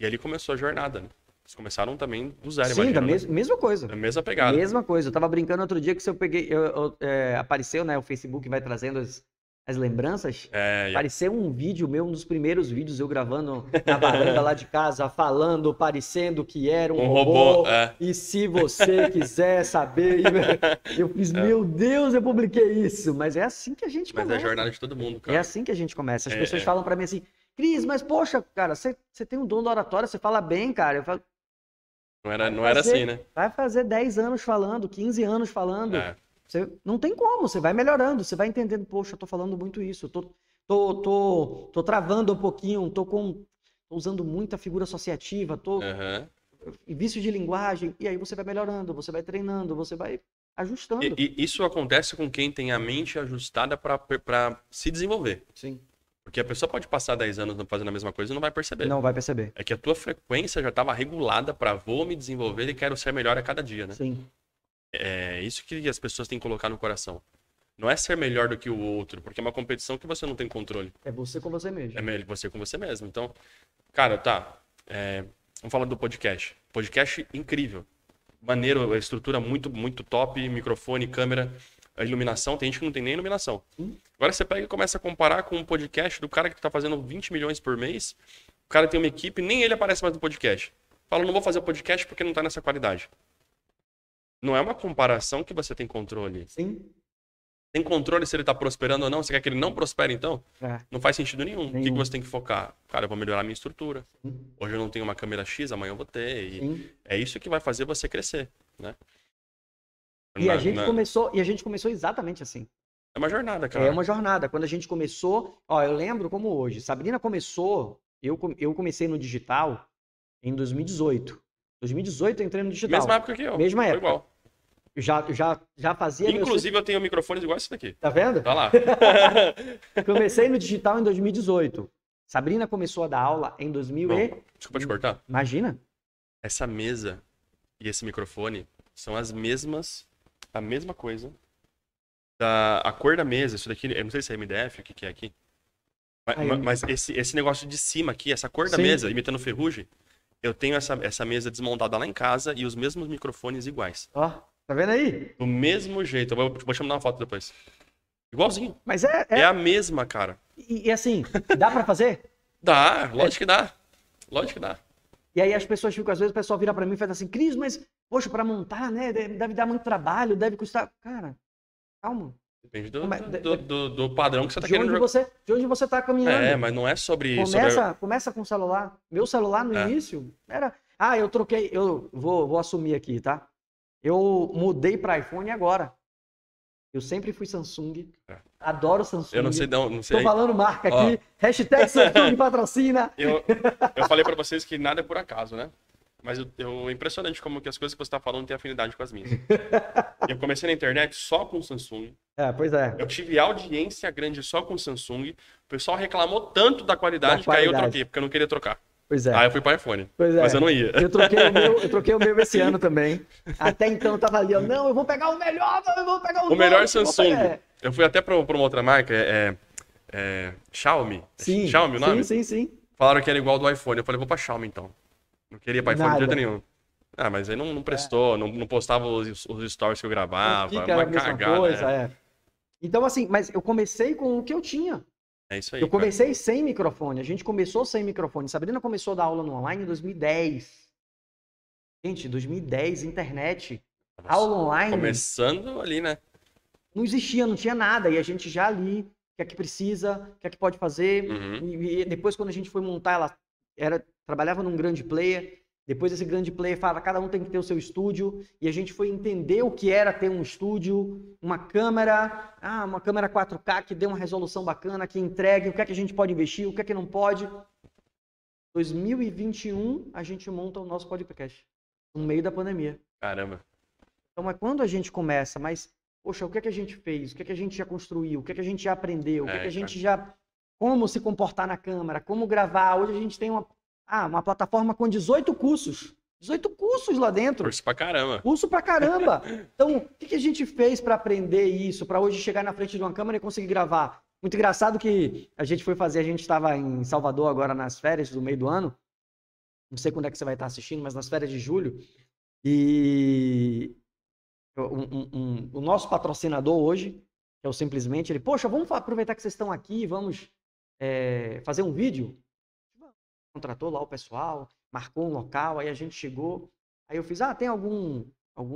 Speaker 2: E ali começou a jornada, né? Eles começaram também do zero,
Speaker 1: sim,
Speaker 2: imagina,
Speaker 1: da mesma coisa.
Speaker 2: Da mesma pegada.
Speaker 1: Mesma coisa. Eu tava brincando outro dia que se eu peguei... apareceu, né? O Facebook vai trazendo as lembranças. Apareceu um vídeo meu, um dos primeiros vídeos, eu gravando na varanda lá de casa, falando, parecendo que era um robô. E se você quiser saber... Eu fiz, meu Deus, eu publiquei isso. Mas é assim que a gente começa.
Speaker 2: Mas é a jornada de todo mundo, cara.
Speaker 1: É assim que a gente começa. As pessoas falam pra mim assim... Cris, mas poxa, cara, você tem um dom da oratória, você fala bem, cara. Eu falo,
Speaker 2: não era assim, né?
Speaker 1: Vai fazer 10 anos falando, 15 anos falando. Você, não tem como, você vai melhorando, você vai entendendo, poxa, eu tô falando muito isso, tô travando um pouquinho, tô usando muita figura associativa, tô vício de linguagem, e aí você vai melhorando, você vai treinando, você vai ajustando.
Speaker 2: E isso acontece com quem tem a mente ajustada para se desenvolver.
Speaker 1: Sim.
Speaker 2: Porque a pessoa pode passar 10 anos fazendo a mesma coisa e não vai perceber.
Speaker 1: Não vai perceber.
Speaker 2: É que a tua frequência já estava regulada para vou me desenvolver e quero ser melhor a cada dia, né?
Speaker 1: Sim.
Speaker 2: É isso que as pessoas têm que colocar no coração. Não é ser melhor do que o outro, porque é uma competição que você não tem controle.
Speaker 1: É você com você mesmo.
Speaker 2: É você com você mesmo. Então, cara, vamos falar do podcast. Podcast incrível. Maneiro, a estrutura muito, muito top, microfone, câmera... A iluminação, tem gente que não tem nem iluminação. Agora você pega e começa a comparar com um podcast do cara que tá fazendo 20 milhões por mês. O cara tem uma equipe, nem ele aparece mais no podcast. Fala, não vou fazer o podcast porque não tá nessa qualidade. Não é uma comparação que você tem controle.
Speaker 1: Sim.
Speaker 2: Tem controle se ele tá prosperando ou não? Você quer que ele não prospere, então? Não faz sentido nenhum. O que você tem que focar? Cara, eu vou melhorar a minha estrutura. Hoje eu não tenho uma câmera X, amanhã eu vou ter. E é isso que vai fazer você crescer, né?
Speaker 1: E a gente começou exatamente assim.
Speaker 2: É uma jornada, cara.
Speaker 1: É uma jornada. Quando a gente começou, eu lembro como hoje. Sabrina começou, eu comecei no digital em 2018. 2018 eu entrei no digital.
Speaker 2: Mesma época que eu.
Speaker 1: Mesma época.
Speaker 2: Foi igual.
Speaker 1: Já fazia...
Speaker 2: Inclusive eu tenho microfones iguais esse daqui.
Speaker 1: Tá vendo?
Speaker 2: Tá lá.
Speaker 1: Comecei no digital em 2018. Sabrina começou a dar aula em 2000
Speaker 2: Desculpa te cortar.
Speaker 1: Imagina.
Speaker 2: Essa mesa e esse microfone são a mesma coisa. A cor da mesa, isso daqui, eu não sei se é MDF, o que é aqui. Mas esse negócio de cima aqui, essa cor da mesa, imitando ferrugem, eu tenho essa mesa desmontada lá em casa e os mesmos microfones iguais.
Speaker 1: Tá vendo aí?
Speaker 2: Do mesmo jeito. Eu vou te mandar uma foto depois. Igualzinho.
Speaker 1: Mas
Speaker 2: é a mesma, cara.
Speaker 1: E assim, dá pra fazer?
Speaker 2: Dá, lógico que dá. Lógico que dá.
Speaker 1: E aí as pessoas ficam, às vezes o pessoal vira pra mim e faz assim, Cris, mas, poxa, pra montar, né, deve dar muito trabalho, deve custar... Cara, calma.
Speaker 2: Depende do padrão que você tá querendo jogar.
Speaker 1: De onde você tá caminhando.
Speaker 2: Mas não é sobre isso.
Speaker 1: Começa com o celular. Meu celular no início era... eu troquei, eu vou assumir aqui, tá? Eu mudei pra iPhone agora. Eu sempre fui Samsung. Adoro Samsung.
Speaker 2: Eu não sei.
Speaker 1: Tô falando marca aqui. Hashtag Samsung patrocina.
Speaker 2: Eu falei pra vocês que nada é por acaso, né? Mas é impressionante como que as coisas que você tá falando têm afinidade com as minhas. Eu comecei na internet só com Samsung.
Speaker 1: Pois é.
Speaker 2: Eu tive audiência grande só com Samsung. O pessoal reclamou tanto da qualidade que aí eu troquei, porque eu não queria trocar.
Speaker 1: Pois é.
Speaker 2: Aí eu fui para iPhone.
Speaker 1: Pois é.
Speaker 2: Mas eu não ia.
Speaker 1: Eu troquei o meu esse ano também. Até então eu tava ali, ó, não, eu vou pegar o melhor, eu vou pegar
Speaker 2: O melhor
Speaker 1: novo,
Speaker 2: Samsung. Eu fui até para uma outra marca, Xiaomi.
Speaker 1: Sim,
Speaker 2: Xiaomi o nome?
Speaker 1: sim.
Speaker 2: Falaram que era igual do iPhone. Eu falei, vou pra Xiaomi então. Não queria pra iPhone de jeito
Speaker 1: Nada.
Speaker 2: nenhum. Ah, mas aí não prestou, não postava os stories que eu gravava.
Speaker 1: Fica a
Speaker 2: Uma
Speaker 1: mesma
Speaker 2: cagada.
Speaker 1: coisa, Então, assim, mas eu comecei com o que eu tinha.
Speaker 2: É isso aí.
Speaker 1: Eu comecei sem microfone. A gente começou sem microfone. Sabrina começou a dar aula no online em 2010. Gente, 2010, internet.
Speaker 2: Cara.
Speaker 1: Aula online.
Speaker 2: Começando ali, né?
Speaker 1: Não existia, não tinha nada. E a gente já ali, o que é que precisa, o que é que pode fazer.
Speaker 2: Uhum.
Speaker 1: E depois, quando a gente foi montar, ela trabalhava num grande player. Depois esse grande player fala, cada um tem que ter o seu estúdio. E a gente foi entender o que era ter um estúdio, uma câmera 4K que dê uma resolução bacana, que entregue, o que é que a gente pode investir, o que é que não pode. 2021, a gente monta o nosso podcast. No meio da pandemia.
Speaker 2: Caramba.
Speaker 1: Então, é quando a gente começa, mas, poxa, o que é que a gente fez? O que é que a gente já construiu? O que é que a gente já aprendeu? O que é que a gente já... Como se comportar na câmera? Como gravar? Hoje a gente tem uma plataforma com 18 cursos. 18 cursos lá dentro.
Speaker 2: Curso pra caramba.
Speaker 1: Curso pra caramba. Então, o que a gente fez para aprender isso? Para hoje chegar na frente de uma câmera e conseguir gravar? Muito engraçado que a gente estava em Salvador agora nas férias do meio do ano. Não sei quando é que você vai estar assistindo, mas nas férias de julho. E o nosso patrocinador hoje, que é o Simplesmente, ele, poxa, vamos aproveitar que vocês estão aqui, vamos fazer um vídeo. Contratou lá o pessoal, marcou um local, aí a gente chegou. Aí eu fiz, tem algum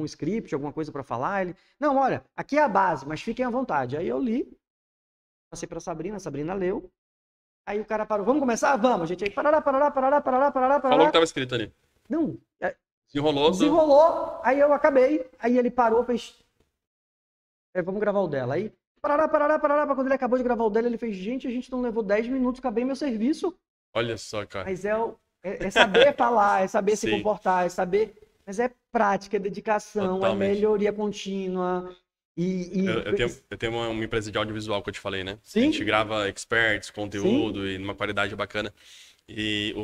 Speaker 1: script, alguma coisa para falar? Ele, não, olha, aqui é a base, mas fiquem à vontade. Aí eu li, passei para a Sabrina leu. Aí o cara parou, vamos começar? Vamos, gente. Aí parará.
Speaker 2: Falou que tava escrito ali.
Speaker 1: Não.
Speaker 2: Desenrolou.
Speaker 1: Aí eu acabei. Aí ele parou, fez... vamos gravar o dela. Aí, parará. Quando ele acabou de gravar o dela, ele fez, gente, a gente não levou 10 minutos, acabei meu serviço.
Speaker 2: Olha só, cara.
Speaker 1: Mas é saber falar, é saber se comportar, é saber... Mas é prática, é dedicação,
Speaker 2: Totalmente.
Speaker 1: É melhoria contínua.
Speaker 2: Eu tenho uma empresa de audiovisual que eu te falei, né?
Speaker 1: Sim.
Speaker 2: A gente grava experts, conteúdo e numa qualidade bacana. E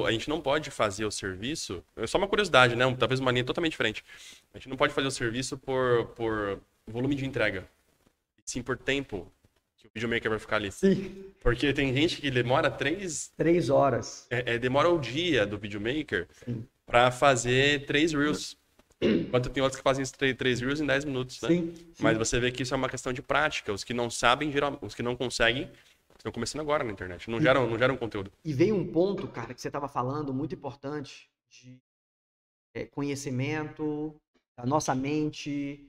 Speaker 2: a gente não pode fazer o serviço, é só uma curiosidade, né? Talvez uma linha totalmente diferente. A gente não pode fazer o serviço por volume de entrega, sim por tempo que o videomaker vai ficar ali.
Speaker 1: Sim.
Speaker 2: Porque tem gente que demora 3
Speaker 1: horas.
Speaker 2: Demora o dia do videomaker para fazer 3 reels. Enquanto tem outros que fazem 3 reels em 10 minutos, né?
Speaker 1: Sim.
Speaker 2: Mas você vê que isso é uma questão de prática. Os que não sabem, os que não conseguem, estão começando agora na internet. Não geram conteúdo.
Speaker 1: E veio um ponto, cara, que você estava falando, muito importante, de conhecimento, da nossa mente,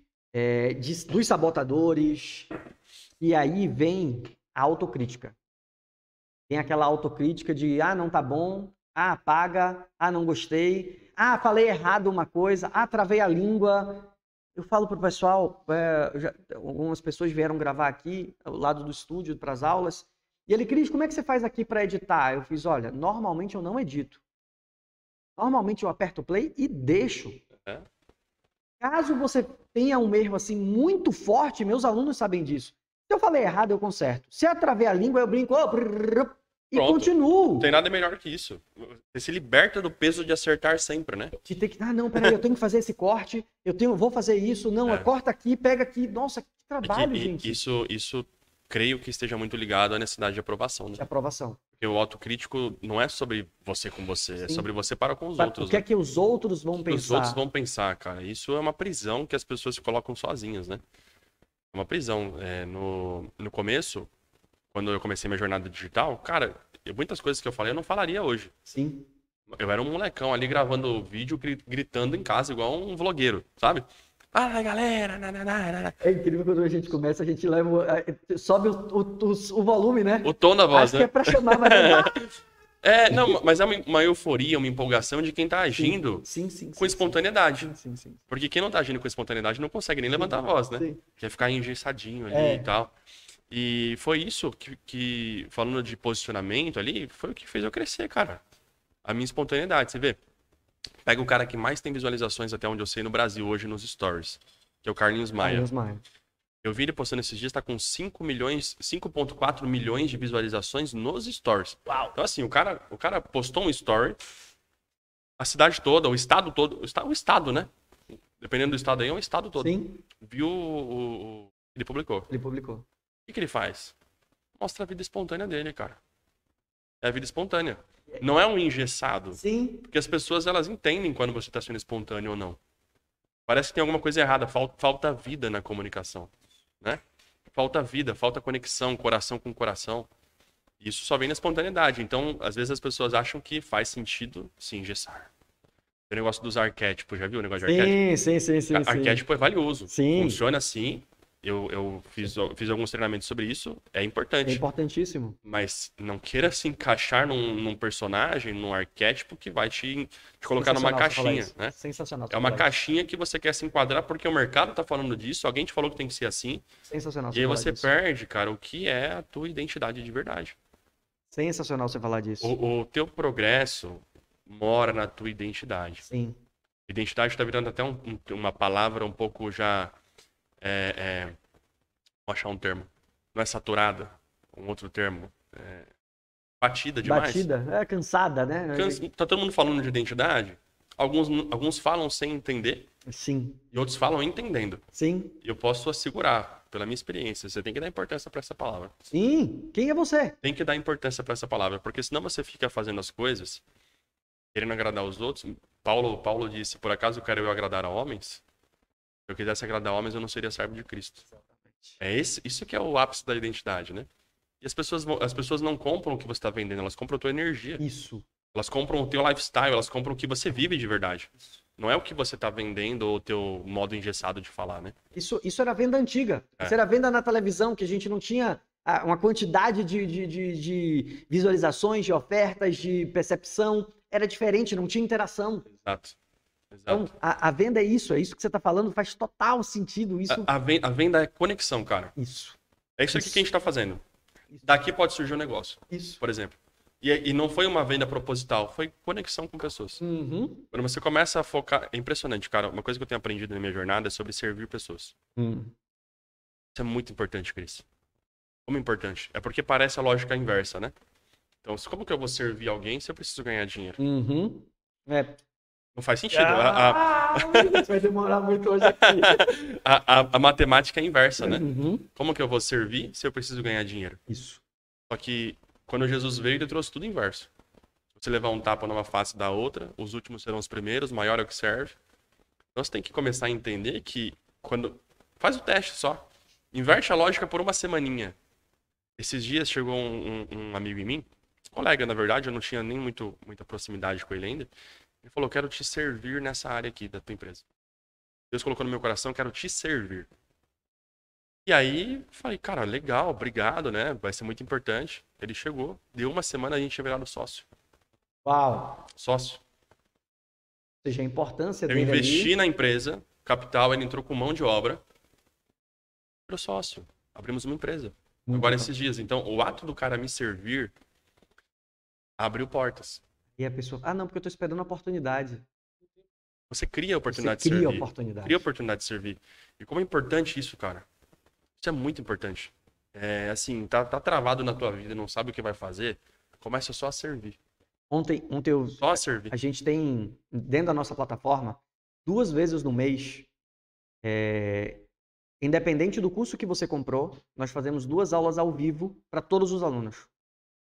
Speaker 1: dos sabotadores. E aí vem a autocrítica. Tem aquela autocrítica de, não tá bom, apaga, não gostei, falei errado uma coisa, travei a língua. Eu falo pro pessoal, algumas pessoas vieram gravar aqui, ao lado do estúdio, para as aulas, e ele, Cris, como é que você faz aqui para editar? Eu fiz, olha, normalmente eu não edito. Normalmente eu aperto play e deixo. Caso você tenha um erro assim muito forte, meus alunos sabem disso. Se eu falei errado, eu conserto. Se eu travei a língua, eu brinco e continuo.
Speaker 2: Não tem nada melhor que isso. Você se liberta do peso de acertar sempre, né?
Speaker 1: De ter que, não, peraí, eu tenho que fazer esse corte, vou fazer isso, corta aqui, pega aqui. Nossa, que trabalho, gente.
Speaker 2: Isso creio que esteja muito ligado à necessidade de aprovação, né?
Speaker 1: De aprovação.
Speaker 2: Porque o autocrítico não é sobre você com você, é sobre você para com os outros.
Speaker 1: O que é que os outros vão pensar?
Speaker 2: Os outros vão pensar, cara. Isso é uma prisão que as pessoas se colocam sozinhas, né? É uma prisão. No começo, quando eu comecei minha jornada digital, cara, muitas coisas que eu falei eu não falaria hoje.
Speaker 1: Sim.
Speaker 2: Eu era um molecão ali gravando vídeo, gritando em casa, igual um vlogueiro, sabe? Fala, galera!
Speaker 1: É incrível quando a gente começa, a gente sobe o volume, né?
Speaker 2: O tom da voz,
Speaker 1: Acho que é pra chamar, mas
Speaker 2: não, mas é uma euforia, uma empolgação de quem tá agindo com espontaneidade.
Speaker 1: Sim.
Speaker 2: Porque quem não tá agindo com espontaneidade não consegue nem levantar a voz, né?
Speaker 1: Sim.
Speaker 2: Quer ficar engessadinho ali e tal. E foi isso que, falando de posicionamento ali, foi o que fez eu crescer, cara. A minha espontaneidade, você vê. Pega o cara que mais tem visualizações até onde eu sei no Brasil hoje nos stories, que é o Carlinhos Maia. Eu vi ele postando esses dias, tá com 5,4 milhões de visualizações nos stories.
Speaker 1: Uau.
Speaker 2: Então, assim, o cara postou um story, a cidade toda, o estado todo, o estado, né? Dependendo do estado aí, é um estado todo.
Speaker 1: Sim,
Speaker 2: Viu ele publicou.
Speaker 1: ele publicou.
Speaker 2: O que ele faz? Mostra a vida espontânea dele, cara. É a vida espontânea. Não é um engessado.
Speaker 1: Sim,
Speaker 2: Porque as pessoas, elas entendem quando você está sendo espontâneo ou não. Parece que tem alguma coisa errada. Falta vida na comunicação, né? Falta vida, falta conexão, coração com coração. Isso só vem na espontaneidade. Então, às vezes as pessoas acham que faz sentido se engessar. O negócio dos arquétipos, já viu o negócio de arquétipo?
Speaker 1: sim.
Speaker 2: Arquétipo é valioso.
Speaker 1: Sim.
Speaker 2: Funciona assim. Eu fiz alguns treinamentos sobre isso. É
Speaker 1: É
Speaker 2: importante.
Speaker 1: importantíssimo.
Speaker 2: Mas não queira se encaixar num personagem, num arquétipo que vai te colocar numa
Speaker 1: Sensacional você falar
Speaker 2: caixinha,
Speaker 1: isso.
Speaker 2: né?
Speaker 1: Sensacional.
Speaker 2: É uma caixinha que você quer se enquadrar porque o mercado tá falando disso, alguém te falou que tem que ser assim.
Speaker 1: Sensacional
Speaker 2: E aí
Speaker 1: falar
Speaker 2: você
Speaker 1: disso.
Speaker 2: perde, cara, o que é a tua identidade de verdade.
Speaker 1: Sensacional você falar disso.
Speaker 2: O teu progresso mora na tua identidade.
Speaker 1: Sim.
Speaker 2: Identidade está virando até uma palavra um pouco já. Vou achar um termo. Não é saturada, um outro termo. Batida demais.
Speaker 1: Batida, cansada, né?
Speaker 2: Tá todo mundo falando de identidade. Alguns falam sem entender
Speaker 1: Sim,
Speaker 2: e outros falam entendendo.
Speaker 1: sim,
Speaker 2: E eu posso assegurar, pela minha experiência, você tem que dar importância para essa palavra.
Speaker 1: sim. Quem é você?
Speaker 2: Tem que dar importância para essa palavra, porque senão você fica fazendo as coisas querendo agradar os outros. Paulo disse: por acaso eu quero eu agradar a homens? Se eu quisesse agradar a homens, eu não seria servo de Cristo. Isso que é o ápice da identidade, né? E as pessoas não compram o que você está vendendo, elas compram a tua energia.
Speaker 1: Isso.
Speaker 2: Elas compram o teu lifestyle, elas compram o que você vive de verdade. Não é o que você está vendendo ou o teu modo engessado de falar, né?
Speaker 1: Isso era venda antiga. Isso era venda na televisão, que a gente não tinha uma quantidade de visualizações, de ofertas, de percepção. Era diferente, não tinha interação.
Speaker 2: Exato.
Speaker 1: Então, a venda é isso que você está falando, faz total sentido. Isso.
Speaker 2: A venda é conexão, cara.
Speaker 1: Isso.
Speaker 2: É isso aqui que a gente está fazendo. Daqui pode surgir um negócio,
Speaker 1: Isso.
Speaker 2: por exemplo. E não foi uma venda proposital, foi conexão com pessoas.
Speaker 1: Uhum.
Speaker 2: Quando você começa a focar... É impressionante, cara. Uma coisa que eu tenho aprendido na minha jornada é sobre servir pessoas. Isso é muito importante, Cris. Como importante? É porque parece a lógica inversa, né? Então, como que eu vou servir alguém se eu preciso ganhar dinheiro?
Speaker 1: Uhum.
Speaker 2: Não faz sentido.
Speaker 1: Vai demorar muito hoje aqui.
Speaker 2: A matemática é inversa, né?
Speaker 1: Uhum.
Speaker 2: Como que eu vou servir se eu preciso ganhar dinheiro?
Speaker 1: Isso.
Speaker 2: Só que quando Jesus veio, ele trouxe tudo inverso. Se você levar um tapa numa face da outra, os últimos serão os primeiros, o maior é o que serve. Então você tem que começar a entender que quando... Faz o teste só. Inverte a lógica por uma semaninha. Esses dias chegou um amigo em mim, colega, na verdade, eu não tinha nem muita proximidade com ele ainda. Ele falou: quero te servir nessa área aqui da tua empresa. Deus colocou no meu coração: quero te servir. E aí, falei: cara, legal, obrigado, né? Vai ser muito importante. Ele chegou, deu uma semana, a gente tinha virado sócio.
Speaker 1: Uau.
Speaker 2: Sócio.
Speaker 1: Ou seja, a importância
Speaker 2: Eu
Speaker 1: dele
Speaker 2: investi
Speaker 1: ali.
Speaker 2: na empresa, capital, ele entrou com mão de obra. Virou sócio. Abrimos uma empresa.
Speaker 1: Muito
Speaker 2: Agora
Speaker 1: bom.
Speaker 2: esses dias. Então, o ato do cara me servir abriu portas.
Speaker 1: E a pessoa, não, porque eu tô esperando a oportunidade.
Speaker 2: Você cria a oportunidade
Speaker 1: Você
Speaker 2: de
Speaker 1: cria a
Speaker 2: servir.
Speaker 1: oportunidade.
Speaker 2: Cria a oportunidade de servir. E como é importante isso, cara. Isso é muito importante. É assim, tá travado na tua vida, não sabe o que vai fazer, começa só a servir.
Speaker 1: Ontem
Speaker 2: Só a servir.
Speaker 1: a gente tem, dentro da nossa plataforma, 2 vezes no mês, independente do curso que você comprou, nós fazemos 2 aulas ao vivo para todos os alunos.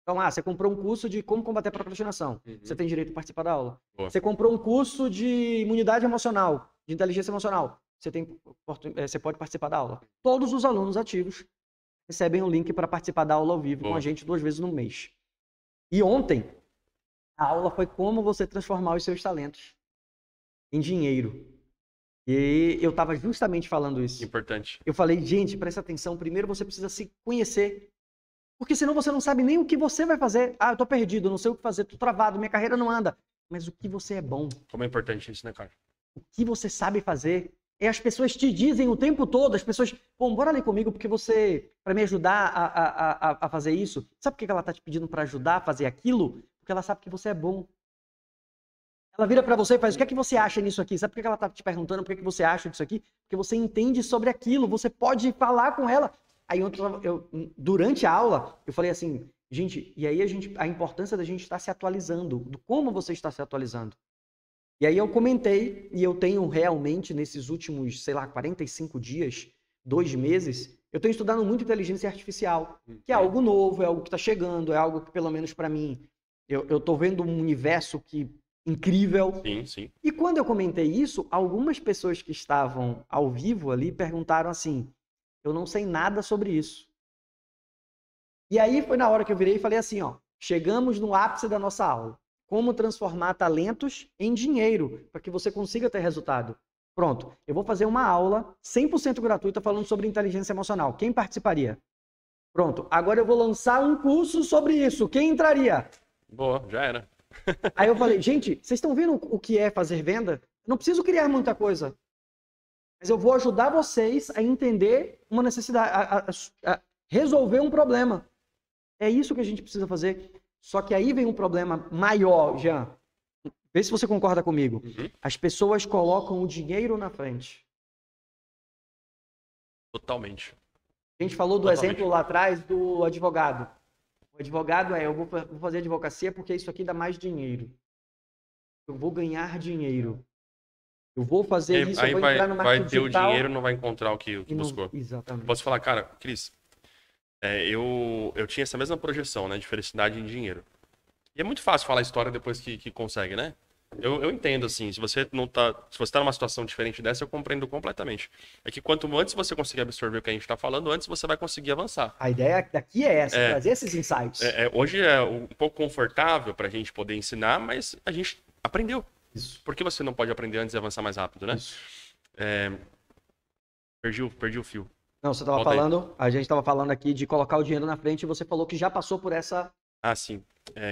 Speaker 1: Então, você comprou um curso de como combater a procrastinação. Você tem direito a participar da aula.
Speaker 2: Boa.
Speaker 1: Você comprou um curso de imunidade emocional, de inteligência emocional. Você pode participar da aula. Todos os alunos ativos recebem o link para participar da aula ao vivo com a gente 2 vezes no mês. E ontem, a aula foi como você transformar os seus talentos em dinheiro. E eu estava justamente falando isso.
Speaker 2: Importante.
Speaker 1: Eu falei: gente, presta atenção. Primeiro você precisa se conhecer. Porque senão você não sabe nem o que você vai fazer. Eu tô perdido, não sei o que fazer, tô travado, minha carreira não anda. Mas o que você é bom?
Speaker 2: Como é importante isso, né, cara?
Speaker 1: O que você sabe fazer? As pessoas te dizem o tempo todo, as pessoas, bora ali comigo porque para me ajudar a fazer isso. Sabe por que ela tá te pedindo para ajudar a fazer aquilo? Porque ela sabe que você é bom. Ela vira para você e faz, o que é que você acha nisso aqui? Sabe por que ela tá te perguntando, por que é que você acha disso aqui? Porque você entende sobre aquilo, você pode falar com ela. Aí durante a aula, eu falei assim, gente, e aí a importância da gente estar se atualizando, do como você está se atualizando. E aí eu comentei, e eu tenho realmente, nesses últimos, sei lá, 45 dias, 2 meses, eu tenho estudado muito inteligência artificial, que é algo novo, é algo que está chegando, é algo que, pelo menos para mim, eu estou vendo um universo incrível.
Speaker 2: Sim, sim.
Speaker 1: E quando eu comentei isso, algumas pessoas que estavam ao vivo ali perguntaram assim, eu não sei nada sobre isso. E aí foi na hora que eu virei e falei assim, ó, chegamos no ápice da nossa aula. Como transformar talentos em dinheiro, para que você consiga ter resultado. Pronto, eu vou fazer uma aula 100% gratuita falando sobre inteligência emocional. Quem participaria? Pronto, agora eu vou lançar um curso sobre isso. Quem entraria?
Speaker 2: Boa, já era.
Speaker 1: Aí eu falei, gente, vocês estão vendo o que é fazer venda? Eu não preciso criar muita coisa. Mas eu vou ajudar vocês a entender uma necessidade, a resolver um problema. É isso que a gente precisa fazer. Só que aí vem um problema maior, Jean. Vê se você concorda comigo.
Speaker 2: Uhum.
Speaker 1: As pessoas colocam o dinheiro na frente.
Speaker 2: Totalmente.
Speaker 1: A gente falou do exemplo lá atrás do advogado. O advogado eu vou fazer advocacia porque isso aqui dá mais dinheiro. Eu vou ganhar dinheiro. Eu vou fazer isso, eu vou entrar no marketing digital.
Speaker 2: Vai ter o dinheiro, não vai encontrar o que buscou.
Speaker 1: Exatamente.
Speaker 2: Posso falar, cara, Cris, eu tinha essa mesma projeção, né, de felicidade em dinheiro. E é muito fácil falar a história depois que consegue, né? Eu entendo, assim, se você tá numa situação diferente dessa, eu compreendo completamente. É que quanto antes você conseguir absorver o que a gente tá falando, antes você vai conseguir avançar.
Speaker 1: A ideia daqui é essa, trazer esses insights.
Speaker 2: Hoje é um pouco confortável pra gente poder ensinar, mas a gente aprendeu.
Speaker 1: Isso.
Speaker 2: Por que você não pode aprender antes e avançar mais rápido, né?
Speaker 1: Isso.
Speaker 2: Perdi o fio.
Speaker 1: Não, você estava falando, a gente estava falando aqui de colocar o dinheiro na frente e você falou que já passou por essa...
Speaker 2: Ah, sim.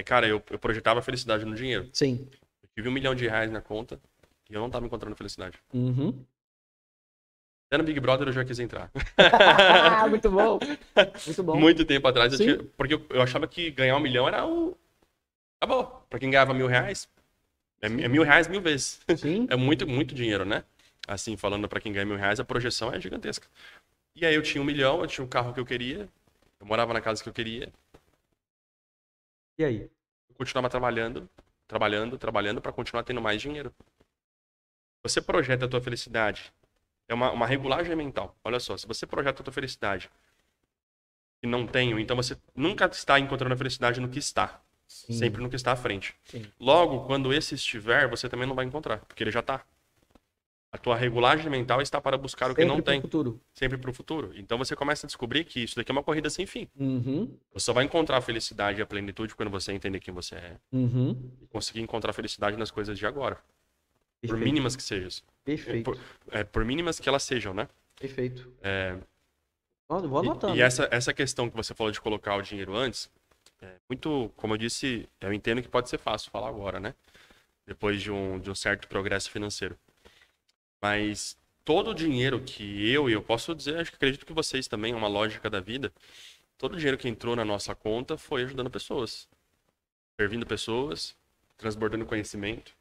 Speaker 2: Cara, eu projetava felicidade no dinheiro.
Speaker 1: Sim.
Speaker 2: Eu tive R$1 milhão na conta e eu não estava encontrando felicidade.
Speaker 1: Uhum.
Speaker 2: Até no Big Brother eu já quis entrar.
Speaker 1: Muito bom. Muito bom.
Speaker 2: Muito tempo atrás. Porque eu achava que ganhar R$1 milhão era o... Acabou. Pra quem ganhava R$1.000, é R$1.000 1000 vezes.
Speaker 1: Sim.
Speaker 2: É muito, muito dinheiro, né? Assim, falando pra quem ganha R$1.000, a projeção é gigantesca. E aí eu tinha R$1 milhão, eu tinha o carro que eu queria, eu morava na casa que eu queria.
Speaker 1: E aí?
Speaker 2: Eu continuava trabalhando para continuar tendo mais dinheiro. Você projeta a tua felicidade. É uma regulagem mental. Olha só, se você projeta a tua felicidade e não tenho, então você nunca está encontrando a felicidade no que está. Sim. Sempre no que está à frente. Sim. Logo, quando esse estiver, você também não vai encontrar, porque ele já está. A tua regulagem mental está para buscar sempre o que não tem.
Speaker 1: Futuro.
Speaker 2: Sempre para o futuro. Então você começa a descobrir que isso daqui é uma corrida sem fim.
Speaker 1: Uhum.
Speaker 2: Você só vai encontrar a felicidade e a plenitude quando você entender quem você é.
Speaker 1: Uhum.
Speaker 2: E conseguir encontrar a felicidade nas coisas de agora.
Speaker 1: Perfeito.
Speaker 2: Por mínimas que sejam.
Speaker 1: Perfeito.
Speaker 2: Por mínimas que elas sejam, né?
Speaker 1: Perfeito. Vou anotando.
Speaker 2: E essa questão que você falou de colocar o dinheiro antes, muito, como eu disse, eu entendo que pode ser fácil falar agora, né? Depois de um certo progresso financeiro. Mas todo o dinheiro que eu posso dizer, acredito que vocês também, é uma lógica da vida, todo o dinheiro que entrou na nossa conta foi ajudando pessoas, servindo pessoas, transbordando conhecimento.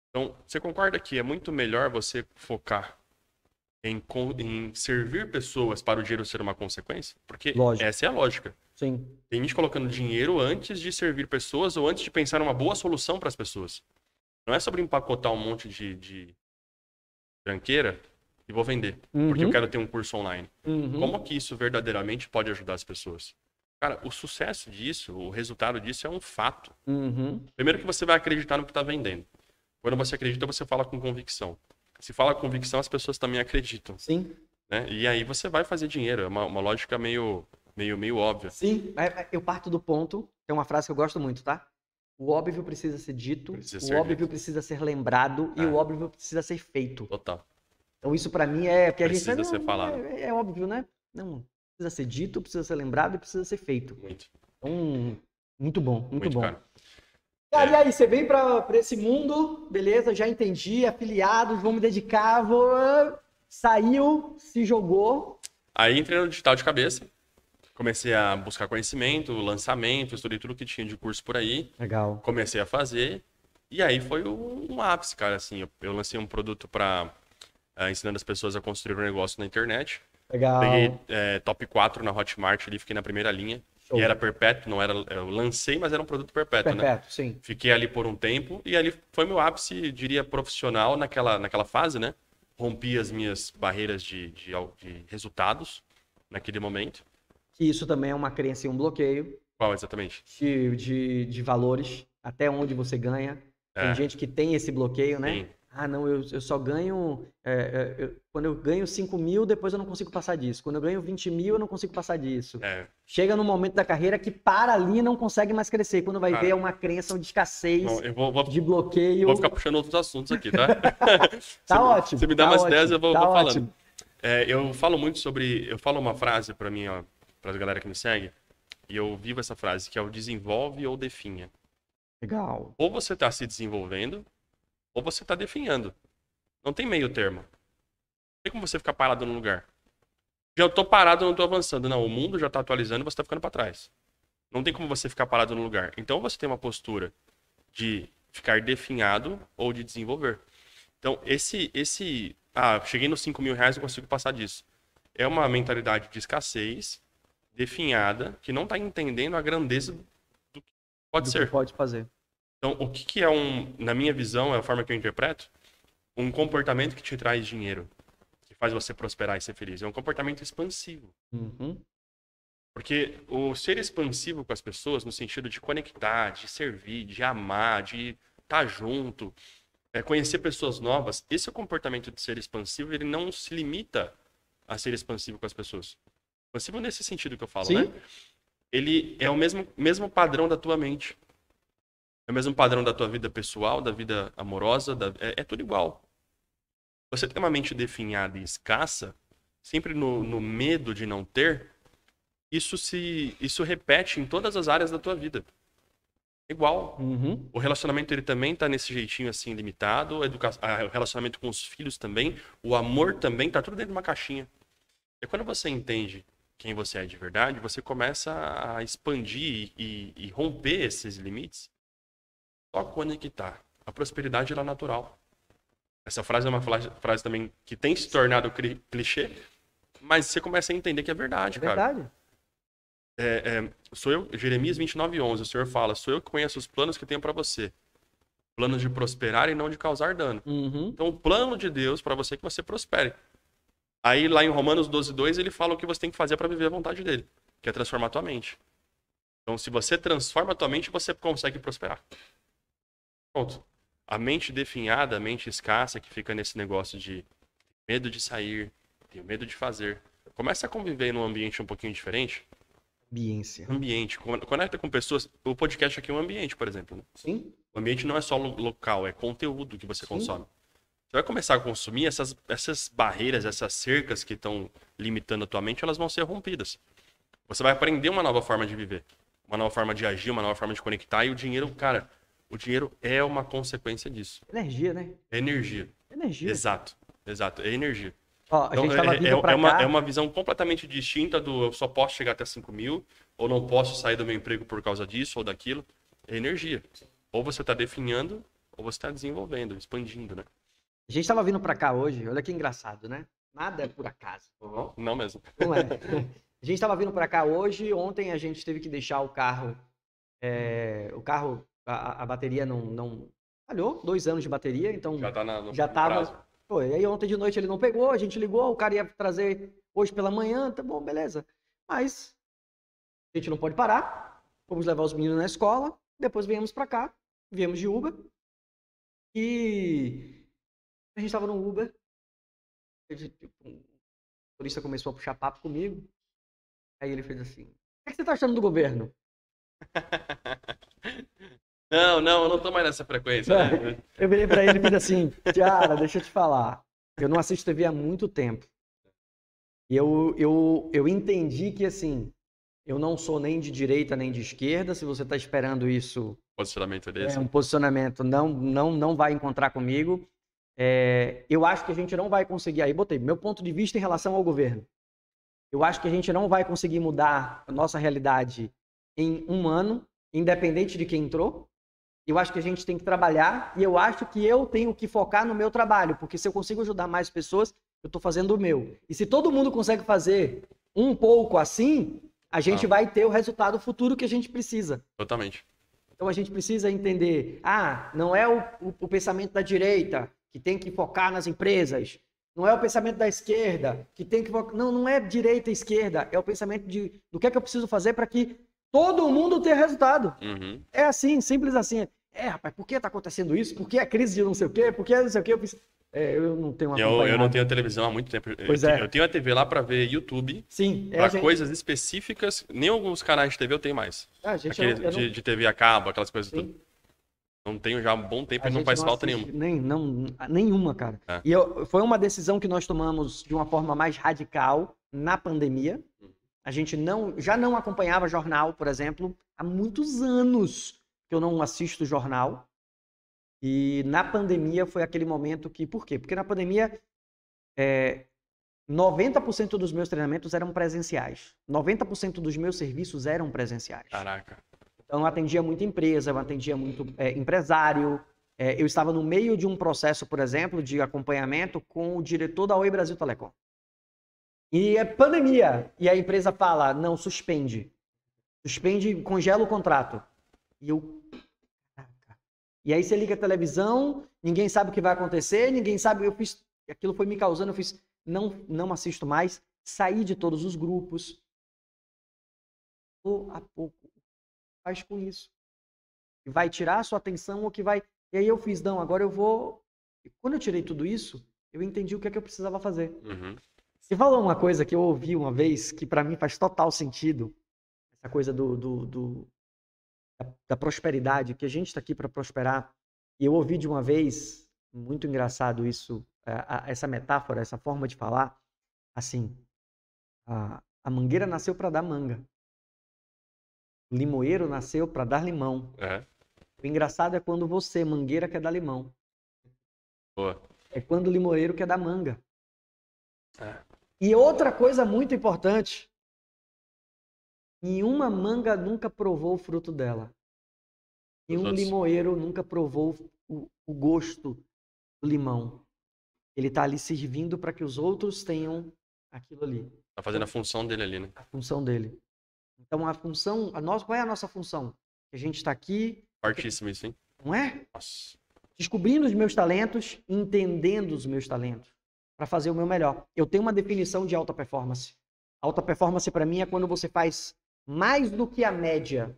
Speaker 2: Então, você concorda que é muito melhor você focar em servir pessoas para o dinheiro ser uma consequência? Porque essa é a lógica.
Speaker 1: Sim.
Speaker 2: Tem gente colocando dinheiro antes de servir pessoas ou antes de pensar uma boa solução para as pessoas. Não é sobre empacotar um monte de tranqueira e vou vender, porque eu quero ter um curso online. Como que isso verdadeiramente pode ajudar as pessoas? Cara, o sucesso disso, o resultado disso é um fato. Primeiro que você vai acreditar no que está vendendo. Quando você acredita, você fala com convicção. Se fala com convicção, as pessoas também acreditam.
Speaker 1: Sim.
Speaker 2: Né? E aí você vai fazer dinheiro. É uma lógica meio óbvia.
Speaker 1: Sim, eu parto do ponto, tem uma frase que eu gosto muito, tá? O óbvio precisa ser dito, o óbvio precisa ser lembrado e o óbvio precisa ser feito.
Speaker 2: Total.
Speaker 1: Então isso pra mim é... Porque
Speaker 2: precisa
Speaker 1: a gente,
Speaker 2: ser falado.
Speaker 1: É óbvio, né? Não, precisa ser dito, precisa ser lembrado e precisa ser feito.
Speaker 2: Muito.
Speaker 1: Então, muito bom, muito bom.
Speaker 2: Cara.
Speaker 1: E aí, você vem pra esse mundo, beleza, já entendi, afiliados, vou me dedicar, saiu, se jogou.
Speaker 2: Aí entrei no digital de cabeça. Comecei a buscar conhecimento, lançamento, estudei tudo que tinha de curso por aí.
Speaker 1: Legal.
Speaker 2: Comecei a fazer. E aí foi um ápice, cara, assim, eu lancei um produto para ensinando as pessoas a construir um negócio na internet. Peguei
Speaker 1: Legal.
Speaker 2: top 4 na Hotmart ali, fiquei na primeira linha. E
Speaker 1: Show.
Speaker 2: era perpétuo, não era, eu lancei, mas era um produto perpétuo, né?
Speaker 1: Perpétuo, sim.
Speaker 2: Fiquei ali por um tempo e ali foi meu ápice, diria, profissional naquela fase, né? Rompi as minhas barreiras de resultados naquele momento.
Speaker 1: Que isso também é uma crença e um bloqueio
Speaker 2: Qual exatamente?
Speaker 1: de valores, até onde você ganha. Tem
Speaker 2: É,
Speaker 1: gente que tem esse bloqueio, né?
Speaker 2: sim.
Speaker 1: Ah, não, eu só ganho. Quando eu ganho 5 mil, depois eu não consigo passar disso. Quando eu ganho 20 mil, eu não consigo passar disso.
Speaker 2: É,
Speaker 1: Chega num momento da carreira que para ali e não consegue mais crescer. Quando vai ver, é
Speaker 2: cara,
Speaker 1: uma crença de escassez,
Speaker 2: não, eu vou
Speaker 1: de bloqueio.
Speaker 2: ficar puxando outros assuntos aqui, tá?
Speaker 1: Tá ótimo.
Speaker 2: Você me dá
Speaker 1: tá
Speaker 2: umas
Speaker 1: ótimo,
Speaker 2: ideias, eu vou
Speaker 1: tá
Speaker 2: falando.
Speaker 1: ótimo.
Speaker 2: Eu falo muito sobre. Eu falo uma frase pra mim, ó, pra galera que me segue, e eu vivo essa frase, que é o desenvolve ou definha.
Speaker 1: Legal.
Speaker 2: Ou você tá se desenvolvendo, ou você tá definhando. Não tem meio termo. Não tem como você ficar parado no lugar. Já eu tô parado, eu não tô avançando. Não, o mundo já tá atualizando e você tá ficando pra trás. Não tem como você ficar parado no lugar. Então você tem uma postura de ficar definhado ou de desenvolver. Então, cheguei nos 5 mil reais, não consigo passar disso. É uma mentalidade de escassez, definhada, que não está entendendo a grandeza do que pode
Speaker 1: Do que
Speaker 2: ser.
Speaker 1: pode fazer.
Speaker 2: Então, o que é na minha visão, é a forma que eu interpreto, um comportamento que te traz dinheiro, que faz você prosperar e ser feliz. É um comportamento expansivo.
Speaker 1: Uhum.
Speaker 2: Porque o ser expansivo com as pessoas, no sentido de conectar, de servir, de amar, de estar junto, conhecer pessoas novas, esse é o comportamento de ser expansivo, ele não se limita a ser expansivo com as pessoas. Expansivo nesse sentido que eu falo,
Speaker 1: Sim.
Speaker 2: né? Ele é o mesmo padrão da tua mente. É o mesmo padrão da tua vida pessoal, da vida amorosa, é tudo igual. Você tem uma mente definhada e escassa, sempre no medo de não ter, isso repete em todas as áreas da tua vida. Igual.
Speaker 1: Uhum.
Speaker 2: O relacionamento ele também tá nesse jeitinho assim limitado, o relacionamento com os filhos também, o amor também, tá tudo dentro de uma caixinha. E quando você entende quem você é de verdade, você começa a expandir e romper esses limites. Só conectar. A prosperidade ela é natural. Essa frase é uma frase também que tem se tornado clichê, mas você começa a entender que é verdade,
Speaker 1: É
Speaker 2: cara.
Speaker 1: verdade.
Speaker 2: Sou eu, Jeremias 29:11, o Senhor fala, sou eu que conheço os planos que tenho para você. Planos de prosperar e não de causar dano.
Speaker 1: Uhum.
Speaker 2: Então, o plano de Deus para você é que você prospere. Aí, lá em Romanos 12:2, ele fala o que você tem que fazer para viver a vontade dele, que é transformar a tua mente. Então, se você transforma a tua mente, você consegue prosperar. Ponto. A mente definhada, a mente escassa, que fica nesse negócio de medo de sair, tenho medo de fazer. Começa a conviver num ambiente um pouquinho diferente.
Speaker 1: Ambiência.
Speaker 2: Ambiente. Conecta com pessoas. O podcast aqui é um ambiente, por exemplo. Né?
Speaker 1: Sim.
Speaker 2: O ambiente não é só local, é conteúdo que você
Speaker 1: Sim.
Speaker 2: consome. Você vai começar a consumir essas barreiras, essas cercas que estão limitando a tua mente, elas vão ser rompidas. Você vai aprender uma nova forma de viver, uma nova forma de agir, uma nova forma de conectar. E o dinheiro, cara, o dinheiro é uma consequência disso.
Speaker 1: Energia, né?
Speaker 2: É energia.
Speaker 1: Energia.
Speaker 2: Exato. É energia.
Speaker 1: Ó, a
Speaker 2: Então,
Speaker 1: gente tava vindo pra cá.
Speaker 2: é uma visão completamente distinta do eu só posso chegar até 5 mil, ou não posso sair do meu emprego por causa disso ou daquilo. É energia. Ou você está definhando, ou você está desenvolvendo, expandindo, né?
Speaker 1: A gente tava vindo pra cá hoje, olha que engraçado, né? Nada é por acaso.
Speaker 2: Não mesmo.
Speaker 1: Não é. A gente tava vindo pra cá hoje, ontem a gente teve que deixar o carro. A bateria não falhou, 2 anos de bateria, então
Speaker 2: Já tá no
Speaker 1: já tava.
Speaker 2: prazo.
Speaker 1: Pô, e aí ontem de noite ele não pegou, a gente ligou, o cara ia trazer hoje pela manhã, tá bom, beleza. Mas a gente não pode parar, vamos levar os meninos na escola, depois viemos pra cá, viemos de Uber e a gente tava no Uber, o motorista começou a puxar papo comigo, aí ele fez assim, o que você tá achando do governo?
Speaker 2: Não, eu não tô mais nessa frequência, né?
Speaker 1: Eu virei pra ele e fiz assim, Tiara, deixa eu te falar, eu não assisto TV há muito tempo. E eu entendi que, assim, eu não sou nem de direita nem de esquerda, se você tá esperando isso,
Speaker 2: Posicionamento desse.
Speaker 1: um posicionamento, não vai encontrar comigo. Eu acho que a gente não vai conseguir, aí botei, meu ponto de vista em relação ao governo. Eu acho que a gente não vai conseguir mudar a nossa realidade em 1 ano, independente de quem entrou. Eu acho que a gente tem que trabalhar e eu acho que eu tenho que focar no meu trabalho, porque se eu consigo ajudar mais pessoas, eu estou fazendo o meu. E se todo mundo consegue fazer um pouco assim, a gente vai ter o resultado futuro que a gente precisa.
Speaker 2: Totalmente.
Speaker 1: Então a gente precisa entender, não é o pensamento da direita que tem que focar nas empresas, não é o pensamento da esquerda que tem que focar, não é direita e esquerda, é o pensamento do que é que eu preciso fazer para que todo mundo tenha resultado.
Speaker 2: Uhum.
Speaker 1: É assim, simples assim. Rapaz, por que está acontecendo isso? Por que a crise de não sei o quê? Por que não sei o quê? Eu não tenho
Speaker 2: Eu não tenho televisão há muito tempo.
Speaker 1: Pois
Speaker 2: eu tenho a TV lá para ver YouTube.
Speaker 1: Sim.
Speaker 2: Para coisas específicas. Nem alguns canais de TV eu tenho mais. De TV a cabo, aquelas coisas tudo. Não tenho já há um bom tempo e não faz falta nenhuma.
Speaker 1: Nenhuma, cara. E foi uma decisão que nós tomamos de uma forma mais radical na pandemia. A gente já não acompanhava jornal, por exemplo, há muitos anos que eu não assisto jornal. E na pandemia foi aquele momento que... Por quê? Porque na pandemia, 90% dos meus treinamentos eram presenciais. 90% dos meus serviços eram presenciais.
Speaker 2: Caraca.
Speaker 1: Então, eu atendia muita empresa, eu atendia muito empresário. Eu estava no meio de um processo, por exemplo, de acompanhamento com o diretor da Oi Brasil Telecom. E é pandemia. E a empresa fala, não, suspende. Suspende, congela o contrato. E eu... E aí você liga a televisão, ninguém sabe o que vai acontecer, ninguém sabe... Aquilo foi me causando, eu fiz... Não assisto mais. Saí de todos os grupos. Pouco a pouco. Faz com isso. Vai tirar a sua atenção ou que vai... E aí eu fiz, não, agora eu vou... E quando eu tirei tudo isso, eu entendi o que é que eu precisava fazer.
Speaker 2: Uhum.
Speaker 1: Você falou uma coisa que eu ouvi uma vez, que para mim faz total sentido. Essa coisa da prosperidade, que a gente está aqui para prosperar. E eu ouvi de uma vez, muito engraçado isso, essa metáfora, essa forma de falar, assim, a mangueira nasceu para dar manga. O limoeiro nasceu para dar limão. O engraçado é quando você, mangueira, quer dar limão.
Speaker 2: Boa.
Speaker 1: É quando o limoeiro quer dar manga. E outra coisa muito importante, nenhuma manga nunca provou o fruto dela. Nenhum limoeiro nunca provou o gosto do limão. Ele está ali servindo para que os outros tenham aquilo ali.
Speaker 2: Tá fazendo a função dele ali, né?
Speaker 1: A função dele. Então, qual é a nossa função? A gente está aqui...
Speaker 2: Fortíssimo isso, hein?
Speaker 1: Não é?
Speaker 2: Nossa.
Speaker 1: Descobrindo os meus talentos, entendendo os meus talentos, para fazer o meu melhor. Eu tenho uma definição de alta performance. Alta performance, para mim, é quando você faz mais do que a média.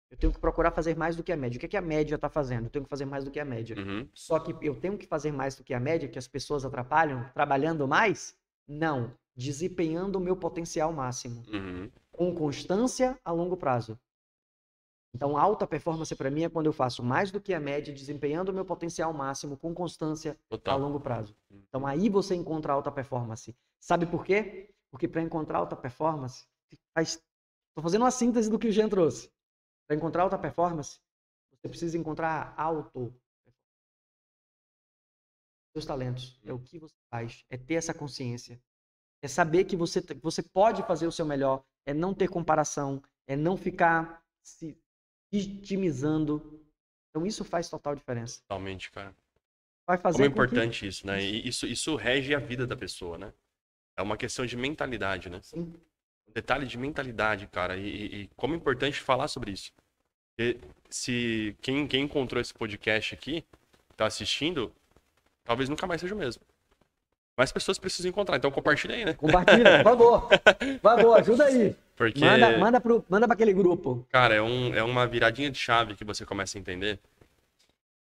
Speaker 1: Eu tenho que procurar fazer mais do que a média. O que é que a média está fazendo? Eu tenho que fazer mais do que a média.
Speaker 2: Uhum.
Speaker 1: Só que eu tenho que fazer mais do que a média, que as pessoas atrapalham, trabalhando mais? Não. Desempenhando o meu potencial máximo.
Speaker 2: Uhum.
Speaker 1: Com constância a longo prazo. Então, alta performance para mim é quando eu faço mais do que a média, desempenhando o meu potencial máximo com constância a longo prazo. Então, aí você encontra alta performance. Sabe por quê? Porque para encontrar alta performance, estou fazendo uma síntese do que o Jean trouxe. Para encontrar alta performance, você precisa encontrar seus talentos. É o que você faz. É ter essa consciência. É saber que você pode fazer o seu melhor. É não ter comparação. É não ficar se vitimizando. Então isso faz total diferença.
Speaker 2: Totalmente, cara.
Speaker 1: Vai fazer
Speaker 2: como é importante isso, né? E isso rege a vida da pessoa, né? É uma questão de mentalidade, né?
Speaker 1: Sim.
Speaker 2: Um detalhe de mentalidade, cara. E como é importante falar sobre isso. Porque se quem encontrou esse podcast aqui, tá assistindo, talvez nunca mais seja o mesmo. Mas pessoas precisam encontrar, então compartilha aí, né?
Speaker 1: Compartilha, por favor. Por favor, ajuda aí.
Speaker 2: Porque...
Speaker 1: Manda para aquele grupo.
Speaker 2: Cara, é uma viradinha de chave que você começa a entender.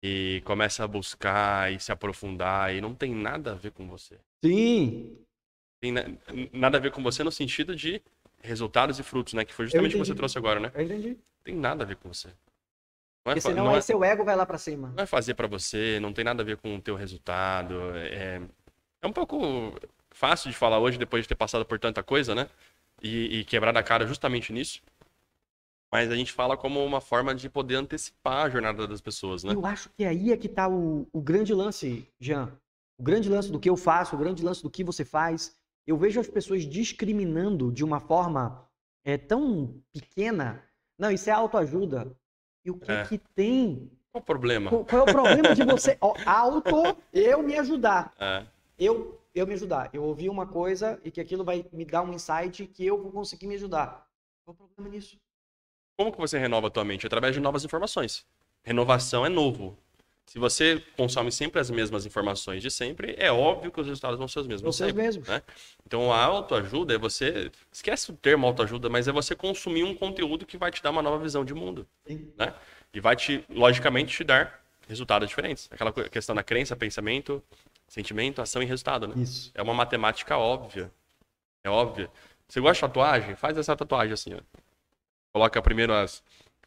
Speaker 2: E começa a buscar e se aprofundar. E não tem nada a ver com você.
Speaker 1: Sim.
Speaker 2: Tem nada a ver com você no sentido de resultados e frutos, né? Que foi justamente o que você trouxe agora, né?
Speaker 1: Eu entendi.
Speaker 2: Não tem nada a ver com você.
Speaker 1: Porque senão aí seu ego vai lá pra cima.
Speaker 2: Não é fazer pra você, não tem nada a ver com o teu resultado. É um pouco fácil de falar hoje, depois de ter passado por tanta coisa, né? E quebrar a cara justamente nisso. Mas a gente fala como uma forma de poder antecipar a jornada das pessoas, né?
Speaker 1: Eu acho que aí é que tá o grande lance, Jean. O grande lance do que eu faço, o grande lance do que você faz. Eu vejo as pessoas discriminando de uma forma tão pequena. Não, isso é autoajuda. E o que tem
Speaker 2: Qual o problema?
Speaker 1: Qual é o problema de você eu me ajudar?
Speaker 2: É.
Speaker 1: Eu me ajudar. Eu ouvi uma coisa e que aquilo vai me dar um insight que eu vou conseguir me ajudar. Qual é o problema nisso?
Speaker 2: Como que você renova a tua mente? Através de novas informações. Renovação é novo. Se você consome sempre as mesmas informações de sempre, é óbvio que os resultados vão ser os mesmos.
Speaker 1: São os mesmos.
Speaker 2: Né? Então, a autoajuda é você... Esquece o termo autoajuda, mas é você consumir um conteúdo que vai te dar uma nova visão de mundo.
Speaker 1: Sim.
Speaker 2: Né? E vai, logicamente, te dar resultados diferentes. Aquela questão da crença, pensamento, sentimento, ação e resultado. Né?
Speaker 1: Isso.
Speaker 2: É uma matemática óbvia. É óbvia. Você gosta de tatuagem? Faz essa tatuagem assim, ó. Coloca primeiro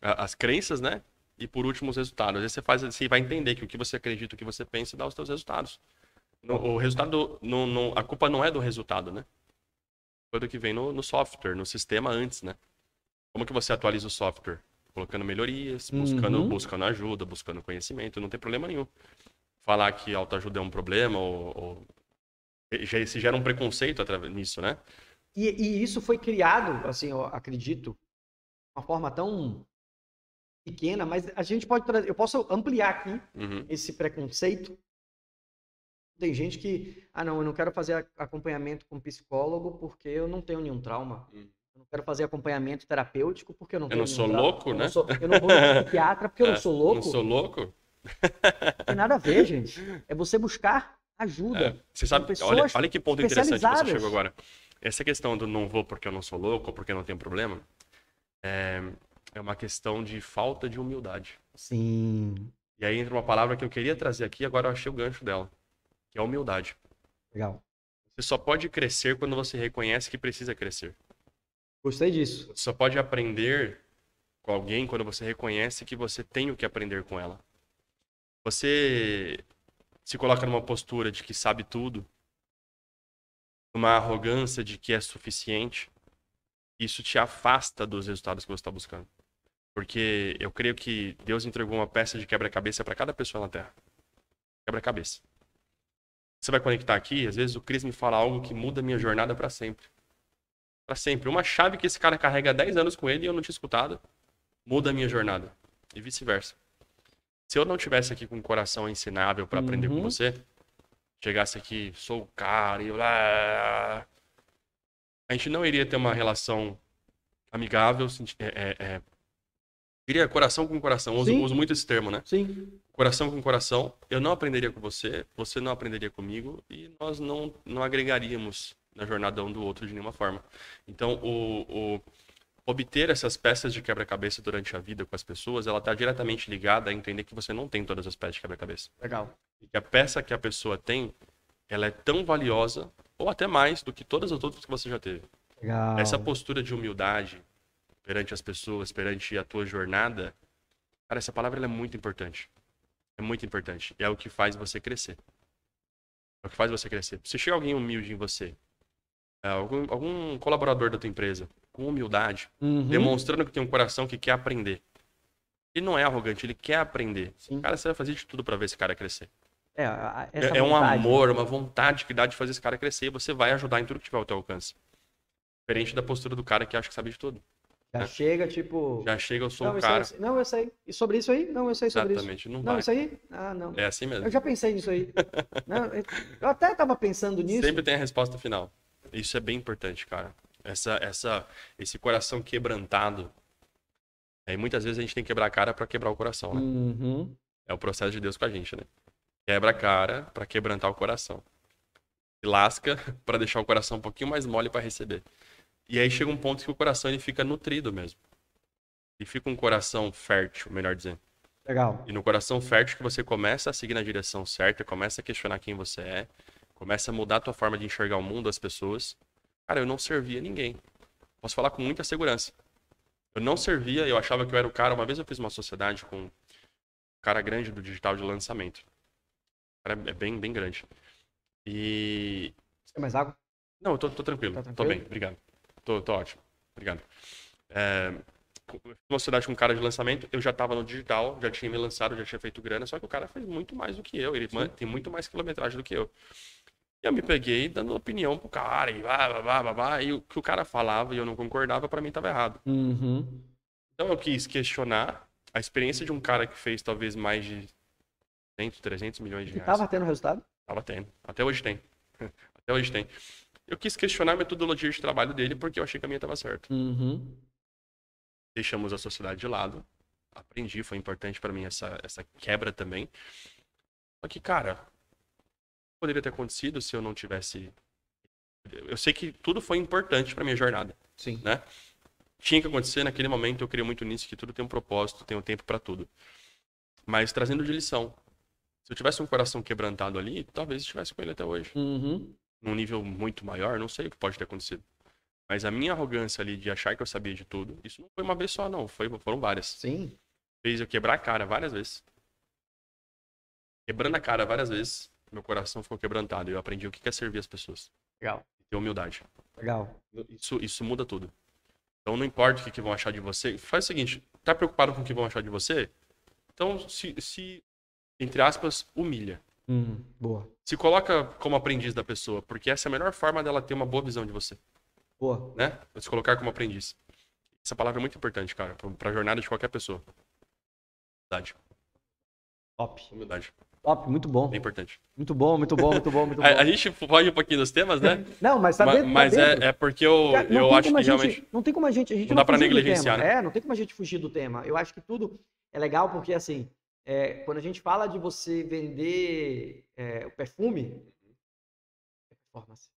Speaker 2: as crenças, né? E por último os resultados. Aí você vai entender que o que você acredita, o que você pensa, dá os seus resultados. O resultado, a culpa não é do resultado, né? É do que vem no software, no sistema antes, né? Como que você atualiza o software? Colocando melhorias, buscando ajuda, buscando conhecimento, não tem problema nenhum. Falar que autoajuda é um problema se gera um preconceito nisso, né?
Speaker 1: E isso foi criado, assim, eu acredito, de uma forma tão pequena, mas a gente pode trazer, eu posso ampliar aqui esse preconceito. Tem gente que, não, eu não quero fazer acompanhamento com psicólogo porque eu não tenho nenhum trauma. Eu não quero fazer acompanhamento terapêutico porque eu não tenho nenhum trauma.
Speaker 2: Eu não sou louco, né?
Speaker 1: Eu não vou no psiquiatra porque eu não sou louco.
Speaker 2: Não sou louco?
Speaker 1: Não tem nada a ver, gente. É você buscar ajuda.
Speaker 2: Você sabe, olha que ponto interessante que você chegou agora. Essa questão do não vou porque eu não sou louco ou porque eu não tenho problema é uma questão de falta de humildade.
Speaker 1: Sim.
Speaker 2: E aí entra uma palavra que eu queria trazer aqui, agora eu achei o gancho dela, que é a humildade.
Speaker 1: Legal.
Speaker 2: Você só pode crescer quando você reconhece que precisa crescer.
Speaker 1: Gostei disso.
Speaker 2: Você só pode aprender com alguém quando você reconhece que você tem o que aprender com ela. Você se coloca numa postura de que sabe tudo, numa arrogância de que é suficiente, isso te afasta dos resultados que você está buscando. Porque eu creio que Deus entregou uma peça de quebra-cabeça para cada pessoa na Terra. Quebra-cabeça. Você vai conectar aqui, às vezes o Cris me fala algo que muda a minha jornada para sempre. Para sempre. Uma chave que esse cara carrega há 10 anos com ele e eu não tinha escutado, muda a minha jornada. E vice-versa. Se eu não tivesse aqui com o coração ensinável para aprender com você, chegasse aqui, sou o cara, e a gente não iria ter uma relação amigável, diria coração com coração, uso muito esse termo, né?
Speaker 1: Sim.
Speaker 2: Coração com coração, eu não aprenderia com você, você não aprenderia comigo e nós não agregaríamos na jornada um do outro de nenhuma forma. Então, obter essas peças de quebra-cabeça durante a vida com as pessoas, ela está diretamente ligada a entender que você não tem todas as peças de quebra-cabeça.
Speaker 1: Legal.
Speaker 2: E que a peça que a pessoa tem, ela é tão valiosa, ou até mais, do que todas as outras que você já teve.
Speaker 1: Legal.
Speaker 2: Essa postura de humildade perante as pessoas, perante a tua jornada, cara, essa palavra ela é muito importante. É muito importante. E é o que faz você crescer. É o que faz você crescer. Se chega alguém humilde em você, algum colaborador da tua empresa, com humildade, demonstrando que tem um coração que quer aprender. Ele não é arrogante, ele quer aprender.
Speaker 1: Sim.
Speaker 2: Cara, você vai fazer de tudo para ver esse cara crescer.
Speaker 1: Essa
Speaker 2: um
Speaker 1: vontade,
Speaker 2: amor, uma vontade que dá de fazer esse cara crescer e você vai ajudar em tudo que tiver ao teu alcance. Diferente da postura do cara que acha que sabe de tudo.
Speaker 1: Já chega, tipo...
Speaker 2: Já chega, eu sou
Speaker 1: não,
Speaker 2: o cara.
Speaker 1: Não, eu sei. E sobre isso aí? Não, eu sei sobre
Speaker 2: Exatamente,
Speaker 1: isso.
Speaker 2: não
Speaker 1: Não,
Speaker 2: vai.
Speaker 1: isso aí? Ah, não.
Speaker 2: É assim mesmo.
Speaker 1: Eu já pensei nisso aí. Não, eu até tava pensando nisso.
Speaker 2: Sempre tem a resposta final. Isso é bem importante, cara. Esse coração quebrantado. E muitas vezes a gente tem que quebrar a cara para quebrar o coração, né? É o processo de Deus com a gente, né? Quebra a cara para quebrantar o coração. Se lasca para deixar o coração um pouquinho mais mole para receber. E aí chega um ponto que o coração ele fica nutrido mesmo. E fica um coração fértil, melhor dizendo.
Speaker 1: Legal.
Speaker 2: E no coração fértil que você começa a seguir na direção certa, começa a questionar quem você é, começa a mudar a tua forma de enxergar o mundo, as pessoas. Cara, eu não servia ninguém. Posso falar com muita segurança. Eu não servia, eu achava que eu era o cara. Uma vez eu fiz uma sociedade com um cara grande do digital de lançamento. O cara é bem, bem grande. E...
Speaker 1: Você quer mais água?
Speaker 2: Não, eu tô tranquilo.
Speaker 1: Tá tranquilo?
Speaker 2: Tô bem, obrigado. Tô ótimo. Obrigado. Uma sociedade com um cara de lançamento, eu já tava no digital, já tinha me lançado, já tinha feito grana, só que o cara fez muito mais do que eu. Ele tem muito mais quilometragem do que eu. E eu me peguei dando opinião pro cara, e o que o cara falava e eu não concordava, pra mim tava errado. Então eu quis questionar a experiência de um cara que fez talvez mais de 100, 300 milhões de
Speaker 1: E
Speaker 2: reais.
Speaker 1: tava tendo resultado?
Speaker 2: Tava tendo. Até hoje tem. Até hoje tem. Eu quis questionar a metodologia de trabalho dele porque eu achei que a minha estava certa.
Speaker 1: Uhum.
Speaker 2: Deixamos a sociedade de lado. Aprendi, foi importante para mim essa quebra também. Só que, cara, poderia ter acontecido se eu não tivesse... Eu sei que tudo foi importante para minha jornada,
Speaker 1: Sim.
Speaker 2: né? Tinha que acontecer naquele momento, eu creio muito nisso, que tudo tem um propósito, tem um tempo para tudo. Mas trazendo de lição. Se eu tivesse um coração quebrantado ali, talvez estivesse com ele até hoje.
Speaker 1: Uhum.
Speaker 2: Num nível muito maior, não sei o que pode ter acontecido. Mas a minha arrogância ali de achar que eu sabia de tudo, isso não foi uma vez só, não. Foram várias.
Speaker 1: Sim.
Speaker 2: Fez eu quebrar a cara várias vezes. Quebrando a cara várias vezes, meu coração ficou quebrantado. E eu aprendi o que é servir as pessoas.
Speaker 1: Legal.
Speaker 2: Ter humildade.
Speaker 1: Legal.
Speaker 2: Isso muda tudo. Então não importa o que vão achar de você. Faz o seguinte, tá preocupado com o que vão achar de você? Então se entre aspas, humilha.
Speaker 1: Boa.
Speaker 2: Se coloca como aprendiz da pessoa, porque essa é a melhor forma dela ter uma boa visão de você.
Speaker 1: Boa.
Speaker 2: Né? Se colocar como aprendiz. Essa palavra é muito importante, cara, pra jornada de qualquer pessoa. Humildade.
Speaker 1: Top.
Speaker 2: Humildade.
Speaker 1: Top, muito bom.
Speaker 2: É importante.
Speaker 1: Muito bom, muito bom, muito bom, muito bom.
Speaker 2: A gente foge um pouquinho dos temas, né?
Speaker 1: Não, mas tá dentro.
Speaker 2: Mas
Speaker 1: tá dentro.
Speaker 2: é porque eu acho que realmente...
Speaker 1: Não tem como a gente
Speaker 2: Não dá pra
Speaker 1: fugir do
Speaker 2: negligenciar,
Speaker 1: tema.
Speaker 2: né?
Speaker 1: Não tem como a gente fugir do tema. Eu acho que tudo é legal porque, assim, quando a gente fala de você vender o perfume, é performance.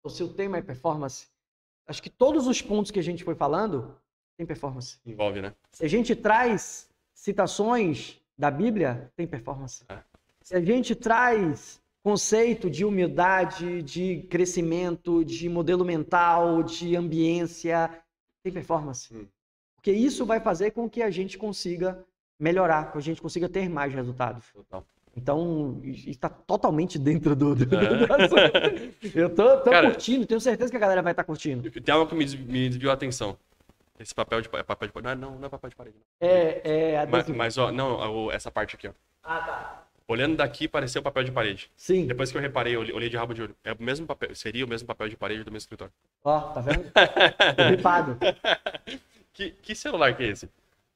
Speaker 1: O seu tema é performance. Acho que todos os pontos que a gente foi falando tem performance.
Speaker 2: Envolve, né?
Speaker 1: Se a gente traz citações da Bíblia, tem performance. Se a gente traz conceito de humildade, de crescimento, de modelo mental, de ambiência, tem performance. Porque isso vai fazer com que a gente consiga melhorar, que a gente consiga ter mais resultados.
Speaker 2: Total.
Speaker 1: Então, está totalmente dentro do Eu tô
Speaker 2: Cara,
Speaker 1: curtindo, tenho certeza que a galera vai estar curtindo.
Speaker 2: Tem algo que me desviou a atenção. Esse papel de parede. Não é papel de parede. Mas ó, não, essa parte aqui, ó.
Speaker 1: Ah, tá.
Speaker 2: Olhando daqui, pareceu papel de parede.
Speaker 1: Sim.
Speaker 2: Depois que eu reparei, eu olhei de rabo de olho. É o mesmo papel, seria o mesmo papel de parede do meu escritório.
Speaker 1: Ó, tá vendo? Tô ripado.
Speaker 2: Que celular que é esse?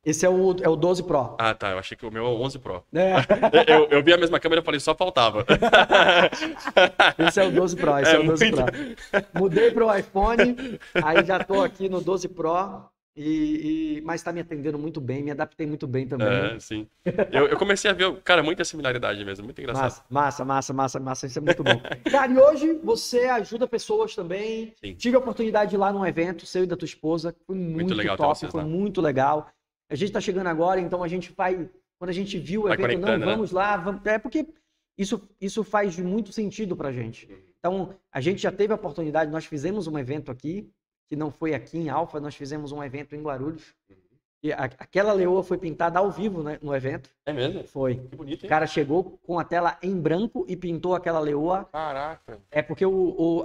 Speaker 1: Esse é o 12 Pro.
Speaker 2: Ah, tá. Eu achei que o meu é o 11 Pro.
Speaker 1: É.
Speaker 2: Eu vi a mesma câmera e falei, só faltava.
Speaker 1: Esse é o 12 Pro, esse é o 12 Pro. Mudei pro iPhone, aí já tô aqui no 12 Pro, mas tá me atendendo muito bem, me adaptei muito bem também.
Speaker 2: Sim. Eu comecei a ver, cara, muita similaridade mesmo, muito engraçado.
Speaker 1: Massa, isso é muito bom. Cara, e hoje você ajuda pessoas também.
Speaker 2: Sim.
Speaker 1: Tive a oportunidade de ir lá num evento, seu e da tua esposa, foi muito
Speaker 2: legal ter
Speaker 1: top,
Speaker 2: vocês
Speaker 1: foi
Speaker 2: lá.
Speaker 1: muito legal. A gente tá chegando agora, então a gente vai, quando a gente viu o
Speaker 2: Vai
Speaker 1: evento, não,
Speaker 2: conectando, né?
Speaker 1: vamos lá, porque isso faz muito sentido pra gente. Então, a gente já teve a oportunidade, nós fizemos um evento aqui, que não foi aqui em Alfa, nós fizemos um evento em Guarulhos. E aquela leoa foi pintada ao vivo, né, no evento.
Speaker 2: É mesmo?
Speaker 1: Foi.
Speaker 2: Que bonito,
Speaker 1: O
Speaker 2: hein?
Speaker 1: cara chegou com a tela em branco e pintou aquela leoa.
Speaker 2: Caraca.
Speaker 1: É porque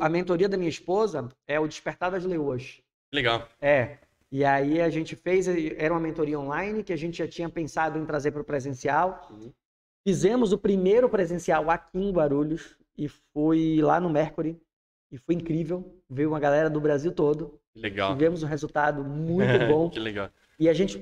Speaker 1: a mentoria da minha esposa é o Despertar das Leoas.
Speaker 2: Legal.
Speaker 1: E aí a gente fez, era uma mentoria online que a gente já tinha pensado em trazer para o presencial. Fizemos o primeiro presencial aqui em Guarulhos e foi lá no Mercury. E foi incrível. Veio uma galera do Brasil todo.
Speaker 2: Legal.
Speaker 1: Tivemos um resultado muito bom.
Speaker 2: Que legal.
Speaker 1: E a gente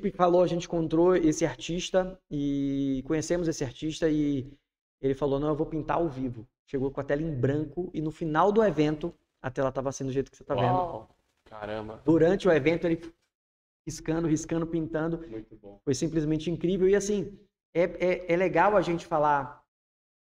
Speaker 1: encontrou esse artista e conhecemos esse artista e ele falou, não, eu vou pintar ao vivo. Chegou com a tela em branco e no final do evento a tela estava sendo do jeito que você está vendo.
Speaker 2: Caramba.
Speaker 1: Durante o evento ele riscando, pintando.
Speaker 2: Muito bom.
Speaker 1: Foi simplesmente incrível. E assim, é legal a gente falar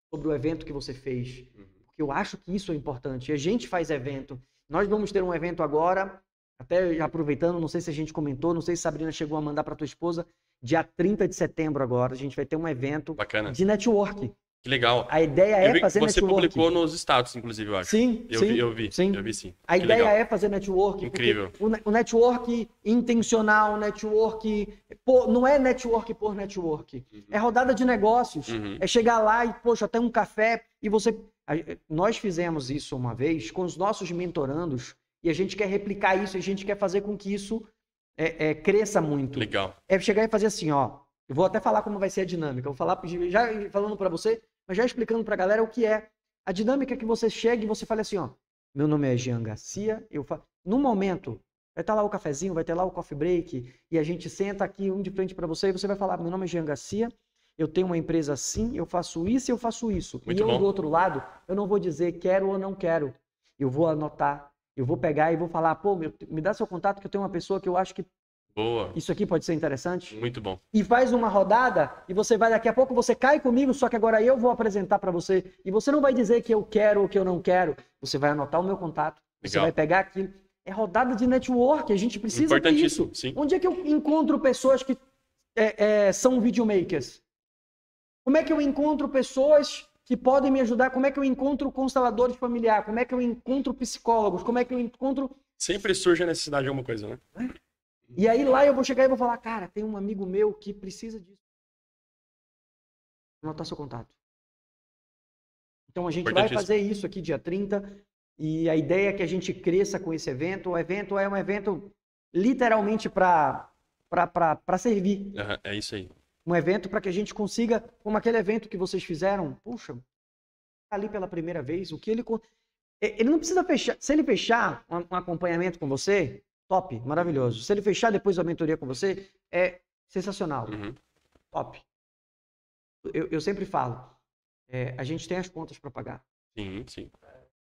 Speaker 1: sobre o evento que você fez. Porque eu acho que isso é importante. A gente faz evento. Nós vamos ter um evento agora, até aproveitando, não sei se a gente comentou, não sei se a Sabrina chegou a mandar para tua esposa, dia 30 de setembro agora, a gente vai ter um evento
Speaker 2: Bacana.
Speaker 1: de network.
Speaker 2: Que legal.
Speaker 1: A ideia é fazer
Speaker 2: você
Speaker 1: network.
Speaker 2: publicou nos status, inclusive, eu acho.
Speaker 1: Sim,
Speaker 2: Eu vi sim.
Speaker 1: A
Speaker 2: Que
Speaker 1: ideia
Speaker 2: legal.
Speaker 1: é fazer network.
Speaker 2: Incrível.
Speaker 1: O network intencional, network... não é network por network. É rodada de negócios. É chegar lá e, poxa, até um café e você... Nós fizemos isso uma vez com os nossos mentorandos e a gente quer replicar isso, a gente quer fazer com que isso cresça muito.
Speaker 2: Legal.
Speaker 1: É chegar e fazer assim, ó. Eu vou até falar como vai ser a dinâmica. Eu vou falar, já falando para você, mas já explicando para a galera o que é. A dinâmica é que você chega e você fala assim, ó. Meu nome é Jean Garcia. No momento, Vai estar lá o cafezinho, vai ter lá o coffee break, e a gente senta aqui um de frente para você, e você vai falar, meu nome é Jean Garcia, eu tenho uma empresa assim, eu faço isso e eu faço isso.
Speaker 2: Muito
Speaker 1: E eu,
Speaker 2: bom.
Speaker 1: do outro lado, eu não vou dizer quero ou não quero. Eu vou anotar, eu vou pegar e vou falar, pô, me dá seu contato que eu tenho uma pessoa que eu acho que
Speaker 2: Boa.
Speaker 1: isso aqui pode ser interessante.
Speaker 2: Muito bom.
Speaker 1: E faz uma rodada e você vai, daqui a pouco você cai comigo, só que agora eu vou apresentar para você. E você não vai dizer que eu quero ou que eu não quero. Você vai anotar o meu contato, você
Speaker 2: Legal.
Speaker 1: vai pegar aquilo. É rodada de network, a gente precisa disso.
Speaker 2: Importantíssimo, sim.
Speaker 1: Onde é que eu encontro pessoas que são videomakers? Como é que eu encontro pessoas que podem me ajudar? Como é que eu encontro consteladores familiares? Como é que eu encontro psicólogos? Como é que eu encontro...
Speaker 2: Sempre surge a necessidade de alguma coisa, né?
Speaker 1: E aí lá eu vou chegar e vou falar, cara, tem um amigo meu que precisa disso. Vou anotar seu contato. Então a gente vai fazer isso aqui dia 30 e a ideia é que a gente cresça com esse evento. O evento é um evento literalmente para servir.
Speaker 2: É isso aí.
Speaker 1: Um evento para que a gente consiga, como aquele evento que vocês fizeram, puxa, ali pela primeira vez, o que ele não precisa fechar, se ele fechar um acompanhamento com você, top, maravilhoso. Se ele fechar depois a mentoria com você, é sensacional.
Speaker 2: Uhum.
Speaker 1: Top. Eu sempre falo, a gente tem as contas para pagar.
Speaker 2: Sim, sim.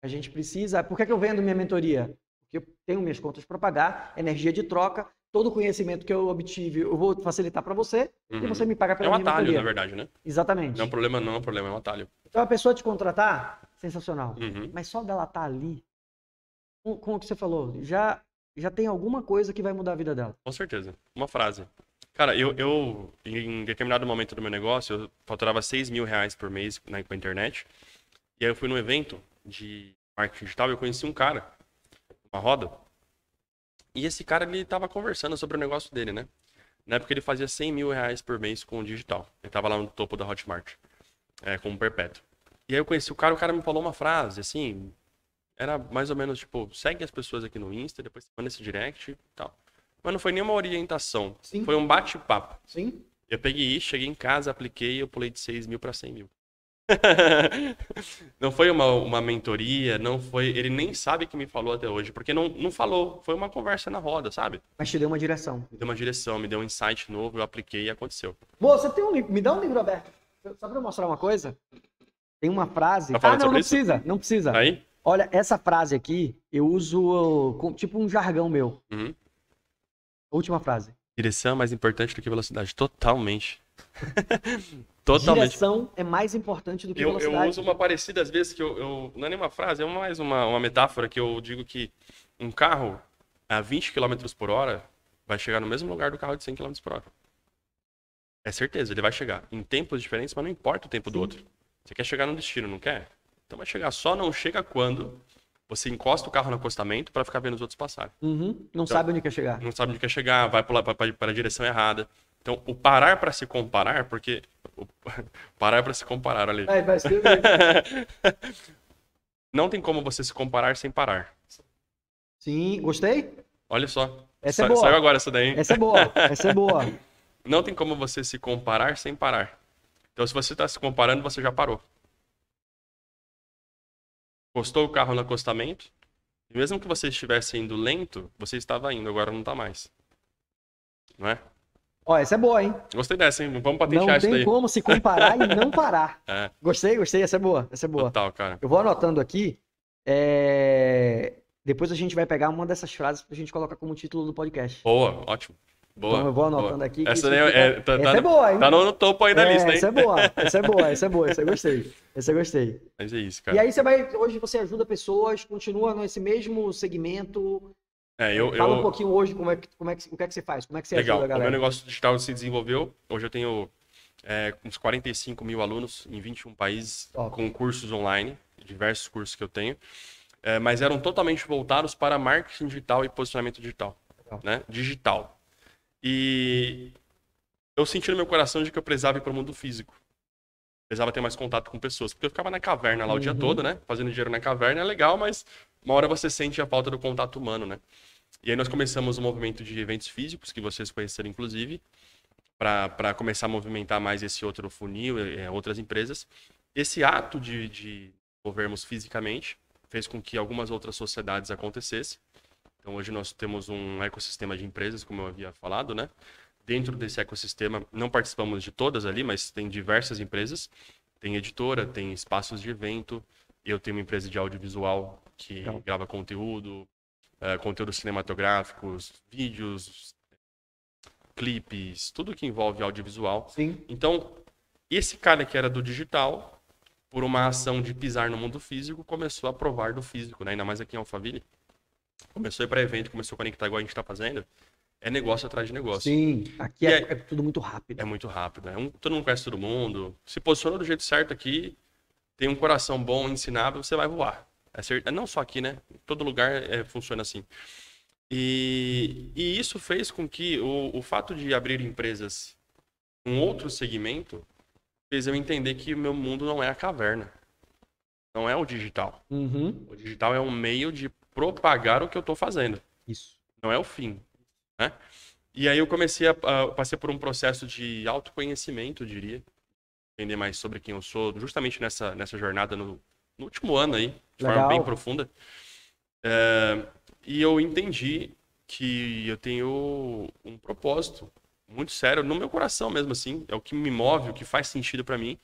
Speaker 1: A gente precisa... Por que eu vendo minha mentoria? Porque eu tenho minhas contas para pagar, energia de troca, todo o conhecimento que eu obtive eu vou facilitar para você e você me paga pela minha mentoria.
Speaker 2: É um atalho, na verdade, né?
Speaker 1: Exatamente.
Speaker 2: Não é um problema, não é um problema, é um atalho.
Speaker 1: Então a pessoa te contratar, sensacional.
Speaker 2: Uhum.
Speaker 1: Mas só dela estar ali, com o que você falou, já tem alguma coisa que vai mudar a vida dela.
Speaker 2: Com certeza. Uma frase. Cara, eu em determinado momento do meu negócio, eu faturava R$6.000 por mês com a internet. E aí eu fui num evento de marketing digital e eu conheci um cara, uma roda. E esse cara, ele tava conversando sobre o negócio dele, né? Na época ele fazia R$100.000 por mês com o digital. Ele tava lá no topo da Hotmart, como perpétuo. E aí eu conheci o cara me falou uma frase, assim, era mais ou menos tipo, segue as pessoas aqui no Insta, depois manda esse direct e tal. Mas não foi nenhuma orientação,
Speaker 1: Sim.
Speaker 2: foi um bate-papo.
Speaker 1: Sim.
Speaker 2: Eu peguei isso, cheguei em casa, apliquei e eu pulei de 6.000 para 100.000. Não foi uma mentoria, não foi. Ele nem sabe que me falou até hoje, porque não falou. Foi uma conversa na roda, sabe?
Speaker 1: Mas te deu uma direção.
Speaker 2: Me deu uma direção, me deu um insight novo, eu apliquei e aconteceu.
Speaker 1: Moça, você tem um livro? Me dá um livro aberto. Só pra eu mostrar uma coisa. Tem uma frase. Não precisa, não precisa.
Speaker 2: Aí?
Speaker 1: Olha, essa frase aqui, eu uso tipo um jargão meu.
Speaker 2: Uhum.
Speaker 1: Última frase.
Speaker 2: Direção é mais importante do que velocidade. Totalmente. Totalmente.
Speaker 1: Direção é mais importante do que velocidade.
Speaker 2: Eu uso uma parecida às vezes que não é nem uma frase, é mais uma metáfora que eu digo que um carro a 20 km por hora vai chegar no mesmo lugar do carro de 100 km por hora. É certeza, ele vai chegar em tempos diferentes, mas não importa o tempo do outro. Você quer chegar no destino, não quer? Então vai chegar. Só não chega quando você encosta o carro no acostamento para ficar vendo os outros passarem.
Speaker 1: Não
Speaker 2: Então,
Speaker 1: sabe onde quer chegar.
Speaker 2: Não sabe onde quer chegar, vai para a direção errada. Então, o parar para se comparar, porque... Parar para se comparar, olha aí.
Speaker 1: Vai escrever.
Speaker 2: Não tem como você se comparar sem parar.
Speaker 1: Sim, gostei?
Speaker 2: Olha só.
Speaker 1: Essa é boa.
Speaker 2: Saiu agora essa daí, hein?
Speaker 1: Essa é boa, essa é boa.
Speaker 2: Não tem como você se comparar sem parar. Então, se você está se comparando, você já parou. Encostou o carro no acostamento, e mesmo que você estivesse indo lento, você estava indo, agora não está mais. Não é?
Speaker 1: Ó, essa é boa, hein?
Speaker 2: Gostei dessa, hein? Vamos patentear
Speaker 1: Não
Speaker 2: isso daí.
Speaker 1: tem como se comparar e não parar.
Speaker 2: É.
Speaker 1: Gostei, essa é boa, essa é boa.
Speaker 2: Total, cara.
Speaker 1: Eu vou anotando aqui. Depois a gente vai pegar uma dessas frases pra gente colocar como título do podcast.
Speaker 2: Boa, ótimo. Boa.
Speaker 1: Então eu vou anotando aqui.
Speaker 2: Essa
Speaker 1: daí
Speaker 2: essa
Speaker 1: é boa, hein?
Speaker 2: Tá no topo aí da lista, hein?
Speaker 1: Essa é boa, essa é boa, essa é boa, essa eu gostei. Essa eu gostei.
Speaker 2: Mas é isso, cara.
Speaker 1: E aí hoje você ajuda pessoas, continua nesse mesmo segmento. Fala um pouquinho hoje o que é que você faz, como é que você
Speaker 2: Legal.
Speaker 1: ajuda a galera.
Speaker 2: O meu negócio digital se desenvolveu. Hoje eu tenho uns 45 mil alunos em 21 países, com cursos online, diversos cursos que eu tenho. Mas eram totalmente voltados para marketing digital e posicionamento digital. Né? Digital. E eu senti no meu coração de que eu precisava ir para o mundo físico. Precisava ter mais contato com pessoas. Porque eu ficava na caverna lá o dia todo, né? Fazendo dinheiro na caverna é legal, mas uma hora você sente a falta do contato humano, né? E aí nós começamos um movimento de eventos físicos, que vocês conheceram inclusive, para começar a movimentar mais esse outro funil, outras empresas. Esse ato de movermos fisicamente fez com que algumas outras sociedades acontecessem. Então, hoje nós temos um ecossistema de empresas, como eu havia falado, né? Dentro desse ecossistema, não participamos de todas ali, mas tem diversas empresas. Tem editora, tem espaços de evento. Eu tenho uma empresa de audiovisual que grava conteúdo, conteúdos cinematográficos, vídeos, clipes, tudo que envolve audiovisual.
Speaker 1: Sim.
Speaker 2: Então, esse cara que era do digital, por uma ação de pisar no mundo físico, começou a provar do físico, né? Ainda mais aqui em Alphaville. Começou a ir para evento, começou a conectar igual a gente está fazendo. É negócio atrás de negócio.
Speaker 1: Sim, aqui é tudo muito rápido.
Speaker 2: É muito rápido, né? Todo mundo conhece todo mundo. Se posiciona do jeito certo aqui, tem um coração bom, ensinável, você vai voar. Não só aqui, né? Em todo lugar funciona assim. E isso fez com que o fato de abrir empresas com outro segmento fez eu entender que o meu mundo não é a caverna. Não é o digital.
Speaker 1: Uhum.
Speaker 2: O digital é um meio de propagar o que eu estou fazendo.
Speaker 1: Isso.
Speaker 2: Não é o fim, né? E aí eu passei por um processo de autoconhecimento, eu diria. Entender mais sobre quem eu sou, justamente nessa jornada no último ano aí, de forma bem profunda. E eu entendi que eu tenho um propósito muito sério no meu coração mesmo, assim. É o que me move, o que faz sentido para mim,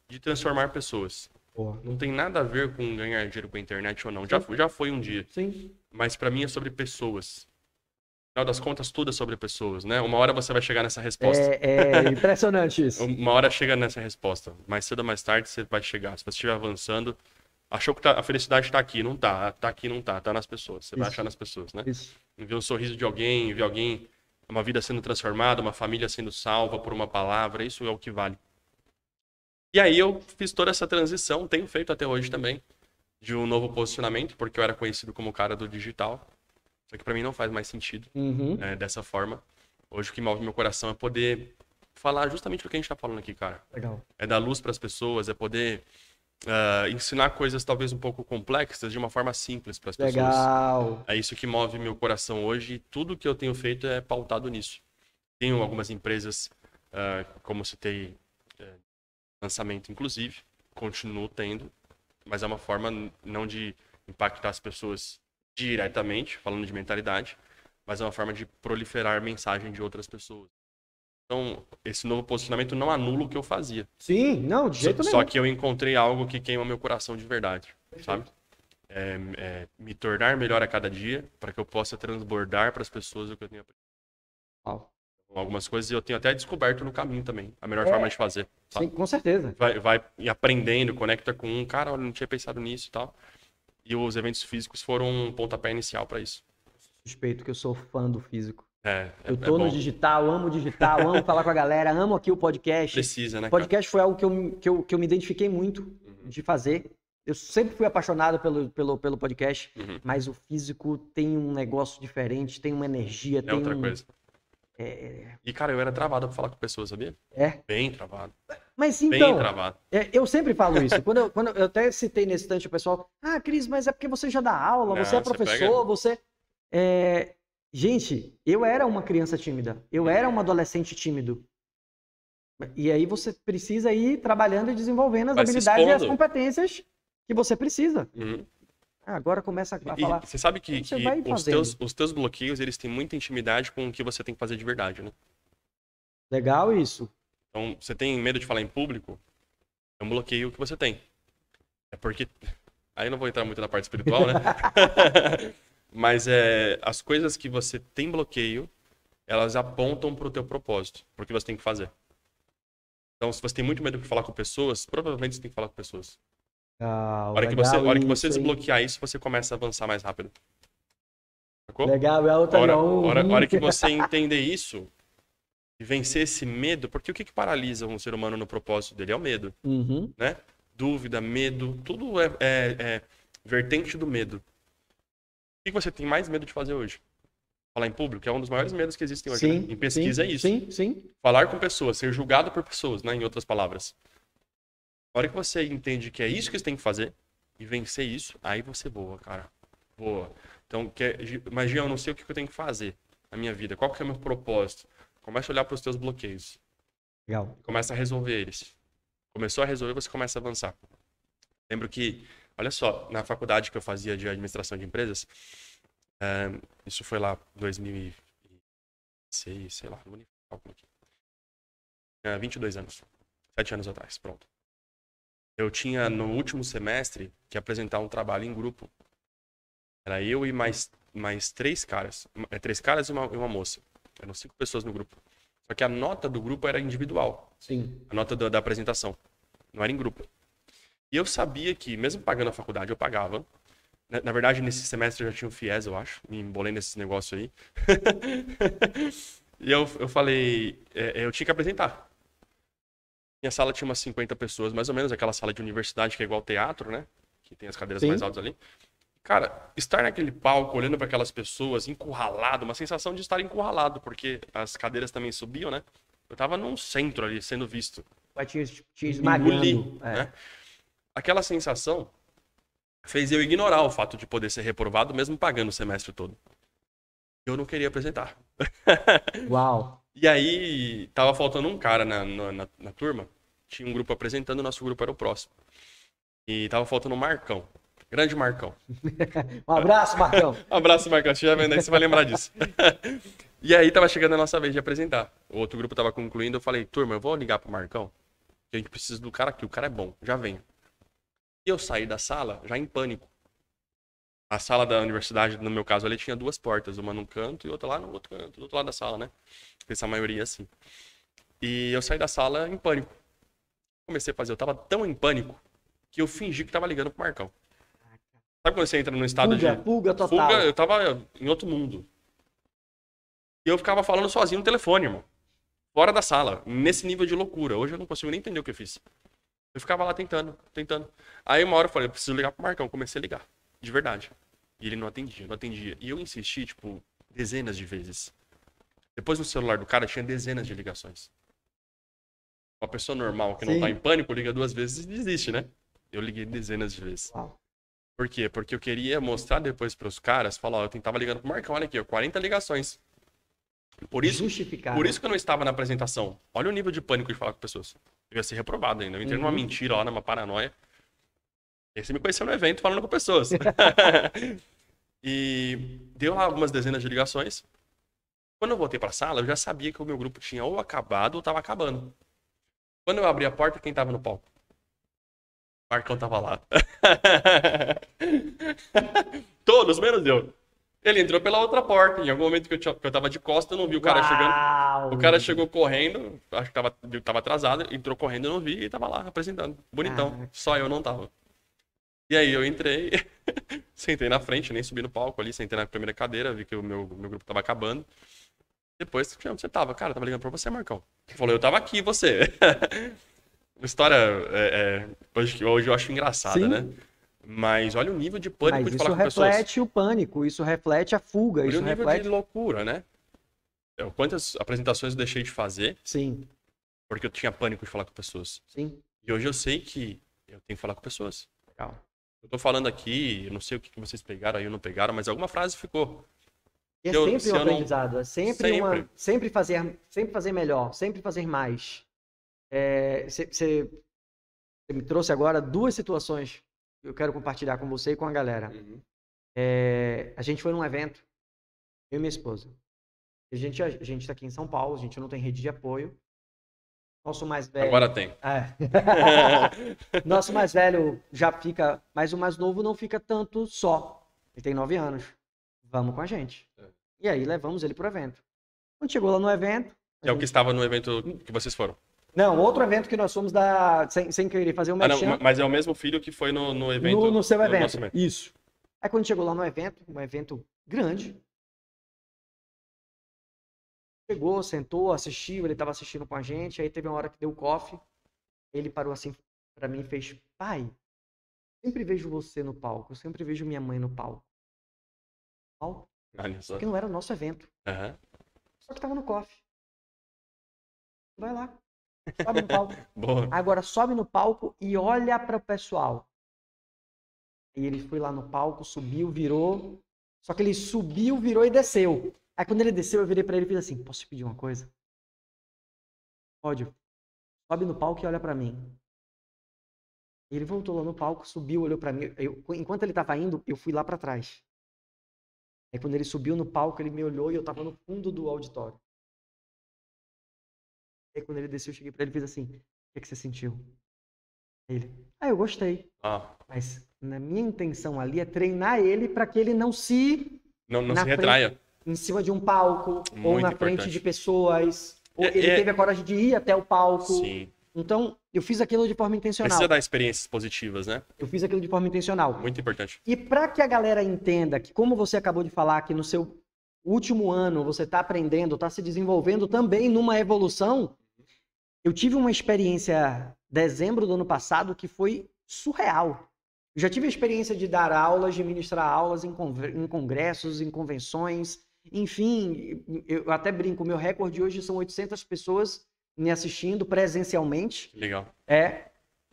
Speaker 2: de transformar pessoas.
Speaker 1: Porra.
Speaker 2: Não tem nada a ver com ganhar dinheiro com a internet ou não. Já foi um dia.
Speaker 1: Sim.
Speaker 2: Mas para mim é sobre pessoas. No final das contas, tudo é sobre pessoas, né? Uma hora você vai chegar nessa resposta.
Speaker 1: É impressionante isso.
Speaker 2: Uma hora chega nessa resposta. Mais cedo ou mais tarde você vai chegar. Se você estiver avançando, achou que a felicidade está aqui. Não tá. Tá aqui, não tá. Tá nas pessoas. Você vai achar nas pessoas, né?
Speaker 1: Isso.
Speaker 2: Ver o sorriso de alguém, ver alguém, uma vida sendo transformada, uma família sendo salva por uma palavra. Isso é o que vale. E aí eu fiz toda essa transição, tenho feito até hoje também, de um novo posicionamento, porque eu era conhecido como o cara do digital. Só que para mim não faz mais sentido dessa forma. Hoje o que move meu coração é poder falar justamente o que a gente está falando aqui, cara.
Speaker 1: Legal.
Speaker 2: É dar luz para as pessoas, é poder ensinar coisas talvez um pouco complexas de uma forma simples para as pessoas.
Speaker 1: Legal.
Speaker 2: É isso que move meu coração hoje e tudo que eu tenho feito é pautado nisso. Tenho algumas empresas, como citei, lançamento inclusive, continuo tendo, mas é uma forma não de impactar as pessoas diretamente, falando de mentalidade, mas é uma forma de proliferar mensagem de outras pessoas. Então, esse novo posicionamento não anula o que eu fazia.
Speaker 1: Sim, não, de jeito nenhum.
Speaker 2: Só que eu encontrei algo que queima meu coração de verdade, sabe? Me tornar melhor a cada dia, para que eu possa transbordar para as pessoas o que eu tenho aprendido.
Speaker 1: Uau.
Speaker 2: Algumas coisas eu tenho até descoberto no caminho também, a melhor forma de fazer. Sabe?
Speaker 1: Sim, com certeza.
Speaker 2: Vai aprendendo, conecta com um cara, olha, não tinha pensado nisso e tal. E os eventos físicos foram um pontapé inicial para isso.
Speaker 1: Suspeito que eu sou fã do físico.
Speaker 2: Eu
Speaker 1: tô no digital, amo falar com a galera, amo aqui o podcast.
Speaker 2: Precisa, né?
Speaker 1: O podcast foi algo que eu me identifiquei muito de fazer. Eu sempre fui apaixonado pelo podcast, mas o físico tem um negócio diferente, tem uma energia, tem
Speaker 2: outra coisa. E, cara, eu era travado pra falar com pessoas, sabia? Bem travado.
Speaker 1: Mas então,
Speaker 2: bem travado.
Speaker 1: Eu sempre falo isso. Quando eu até citei nesse instante o pessoal, Cris, mas é porque você já dá aula, você é professor, Gente, eu era uma criança tímida, eu era um adolescente tímido. E aí você precisa ir trabalhando e desenvolvendo as habilidades e as competências que você precisa. Agora começa a falar.
Speaker 2: E você sabe que os teus bloqueios, eles têm muita intimidade com o que você tem que fazer de verdade, né?
Speaker 1: Legal isso.
Speaker 2: Então, você tem medo de falar em público? É um bloqueio que você tem. É porque... Aí eu não vou entrar muito na parte espiritual, né? Mas as coisas que você tem bloqueio, elas apontam para o teu propósito, para o que você tem que fazer. Então, se você tem muito medo de falar com pessoas, provavelmente você tem que falar com pessoas. A hora que você desbloquear isso, você começa a avançar mais rápido. Sacou?
Speaker 1: Legal, é outra
Speaker 2: A hora que você entender isso e vencer esse medo, porque o que paralisa um ser humano no propósito dele? É o medo. Né? Dúvida, medo, tudo é vertente do medo. O que você tem mais medo de fazer hoje? Falar em público, que é um dos maiores medos que existem hoje.
Speaker 1: Sim,
Speaker 2: né? Em pesquisa é isso.
Speaker 1: Sim.
Speaker 2: Falar com pessoas, ser julgado por pessoas, né? Em outras palavras. A hora que você entende que é isso que você tem que fazer e vencer isso, aí você voa, cara. Voa. Então, imagina, eu não sei o que eu tenho que fazer na minha vida. Qual que é o meu propósito? Começa a olhar para os teus bloqueios.
Speaker 1: Legal.
Speaker 2: Começa a resolver eles. Começou a resolver, você começa a avançar. Lembro que, olha só, na faculdade que eu fazia de administração de empresas, Isso foi lá em 2006, sei lá, não vou nem falar como aqui. 22 anos. 7 anos atrás, pronto. Eu tinha, no último semestre, que apresentar um trabalho em grupo. Era eu e mais 3 caras. 3 caras e uma moça. Eram 5 pessoas no grupo. Só que a nota do grupo era individual.
Speaker 1: Sim.
Speaker 2: A nota da apresentação. Não era em grupo. E eu sabia que, mesmo pagando a faculdade, eu pagava. Na verdade, nesse semestre eu já tinha o FIES, eu acho. Me embolei nesse negócio aí. E eu falei, eu tinha que apresentar. Minha sala tinha umas 50 pessoas, mais ou menos, aquela sala de universidade que é igual teatro, né? Que tem as cadeiras
Speaker 1: Sim.
Speaker 2: mais altas ali. Cara, estar naquele palco, olhando para aquelas pessoas, encurralado, uma sensação de estar encurralado, porque as cadeiras também subiam, né? Eu tava num centro ali, sendo visto.
Speaker 1: Vai te
Speaker 2: Me
Speaker 1: esmagando.
Speaker 2: engoli, né? Aquela sensação fez eu ignorar o fato de poder ser reprovado, mesmo pagando o semestre todo. Eu não queria apresentar.
Speaker 1: Uau.
Speaker 2: E aí, tava faltando um cara na turma. Tinha um grupo apresentando, o nosso grupo era o próximo. E tava faltando um Marcão. Grande Marcão.
Speaker 1: Um abraço, Marcão.
Speaker 2: Um abraço, Marcão. Se estiver vendo aí, você vai lembrar disso. E aí, tava chegando a nossa vez de apresentar. O outro grupo tava concluindo. Eu falei, turma, eu vou ligar pro Marcão. Que a gente precisa do cara aqui. O cara é bom. Já venho. E eu saí da sala já em pânico. A sala da universidade, no meu caso ali, tinha 2 portas. Uma num canto e outra lá no outro canto. Do outro lado da sala, né? Essa maioria assim. E eu saí da sala em pânico. Comecei a fazer. Eu tava tão em pânico que eu fingi que tava ligando pro Marcão. Sabe quando você entra num estado de...
Speaker 1: Fuga total.
Speaker 2: Fuga, eu tava em outro mundo. E eu ficava falando sozinho no telefone, irmão. Fora da sala. Nesse nível de loucura. Hoje eu não consigo nem entender o que eu fiz. Eu ficava lá tentando. Aí uma hora eu falei, eu preciso ligar pro Marcão. Comecei a ligar. De verdade. E ele não atendia. E eu insisti, tipo, dezenas de vezes. Depois no celular do cara tinha dezenas de ligações. Uma pessoa normal que não tá em pânico liga 2 vezes e desiste, né? Eu liguei dezenas de vezes.
Speaker 1: Uau.
Speaker 2: Por quê? Porque eu queria mostrar depois pros caras, falar, ó, eu tentava ligando pro Marcão, olha aqui, ó, 40 ligações. Por isso que eu não estava na apresentação. Olha o nível de pânico de falar com pessoas. Eu ia ser reprovado ainda. Eu entrei numa mentira lá, numa paranoia. E aí você me conheceu no evento falando com pessoas. E deu lá algumas dezenas de ligações. Quando eu voltei pra sala, eu já sabia que o meu grupo tinha ou acabado ou tava acabando. Quando eu abri a porta, quem tava no palco? O Marcão tava lá. Todos, menos eu. Ele entrou pela outra porta. Em algum momento que eu tava de costa, eu não vi o cara chegando. O cara chegou correndo, acho que tava atrasado, entrou correndo, eu não vi e tava lá apresentando. Bonitão. Só eu não tava. E aí eu entrei, sentei na frente, nem subi no palco ali, sentei na primeira cadeira, vi que o meu grupo tava acabando. Depois, onde você tava? Cara, eu tava ligando pra você, Marcão. Ele falou, eu tava aqui, você. Uma história, hoje eu acho engraçada,
Speaker 1: Sim.
Speaker 2: né? Mas olha o nível de pânico de falar com pessoas.
Speaker 1: Isso reflete o pânico, isso reflete a fuga.
Speaker 2: Olha
Speaker 1: isso
Speaker 2: o nível
Speaker 1: reflete...
Speaker 2: de loucura, né? Quantas apresentações eu deixei de fazer.
Speaker 1: Sim.
Speaker 2: Porque eu tinha pânico de falar com pessoas.
Speaker 1: Sim.
Speaker 2: E hoje eu sei que eu tenho que falar com pessoas.
Speaker 1: Legal.
Speaker 2: Eu tô falando aqui, eu não sei o que vocês pegaram aí ou não pegaram, mas alguma frase ficou.
Speaker 1: E é sempre um aprendizado, é sempre fazer melhor, sempre fazer mais. Você me trouxe agora 2 situações que eu quero compartilhar com você e com a galera. A gente foi num evento, eu e minha esposa. A gente tá aqui em São Paulo, a gente não tem rede de apoio. Nosso mais velho...
Speaker 2: Agora tem.
Speaker 1: Nosso mais velho já fica... Mas o mais novo não fica tanto só. Ele tem 9 anos. Vamos com a gente. E aí levamos ele pro evento. Quando chegou lá no evento...
Speaker 2: Que é o que estava no evento que vocês foram.
Speaker 1: Não, outro evento que nós fomos sem querer fazer um merchan.
Speaker 2: Não, mas é o mesmo filho que foi no evento.
Speaker 1: No seu evento. Isso. Aí quando chegou lá no evento, um evento grande, chegou, sentou, assistiu, ele estava assistindo com a gente, aí teve uma hora que deu coffee, ele parou assim pra mim e fez, pai, sempre vejo você no palco, eu sempre vejo minha mãe no palco. Só que não era o nosso evento. Só que tava no coffee. Vai lá. Sobe no palco.
Speaker 2: Boa.
Speaker 1: Agora sobe no palco e olha para o pessoal. E ele foi lá no palco, subiu, virou. Só que ele subiu, virou e desceu. Aí quando ele desceu, eu virei para ele e fiz assim: posso te pedir uma coisa? Pode. Sobe no palco e olha para mim. E ele voltou lá no palco, subiu, olhou para mim. Enquanto ele estava indo, eu fui lá para trás. Aí quando ele subiu no palco, ele me olhou e eu tava no fundo do auditório. Aí quando ele desceu, eu cheguei pra ele e fiz assim, o que você sentiu? Ele, eu gostei. Mas na minha intenção ali é treinar ele para que ele não se...
Speaker 2: Não se retraia.
Speaker 1: Em cima de um palco, ou
Speaker 2: Muito
Speaker 1: na
Speaker 2: importante.
Speaker 1: frente de pessoas, ou ele teve a coragem de ir até o palco.
Speaker 2: Sim.
Speaker 1: Então, eu fiz aquilo de forma intencional.
Speaker 2: Precisa dar experiências positivas, né?
Speaker 1: Eu fiz aquilo de forma intencional.
Speaker 2: Muito importante.
Speaker 1: E para que a galera entenda que, como você acabou de falar, que no seu último ano você está aprendendo, está se desenvolvendo também numa evolução, eu tive uma experiência dezembro do ano passado que foi surreal. Eu já tive a experiência de dar aulas, de ministrar aulas em congressos, em convenções, enfim, eu até brinco, meu recorde hoje são 800 pessoas me assistindo presencialmente.
Speaker 2: Legal.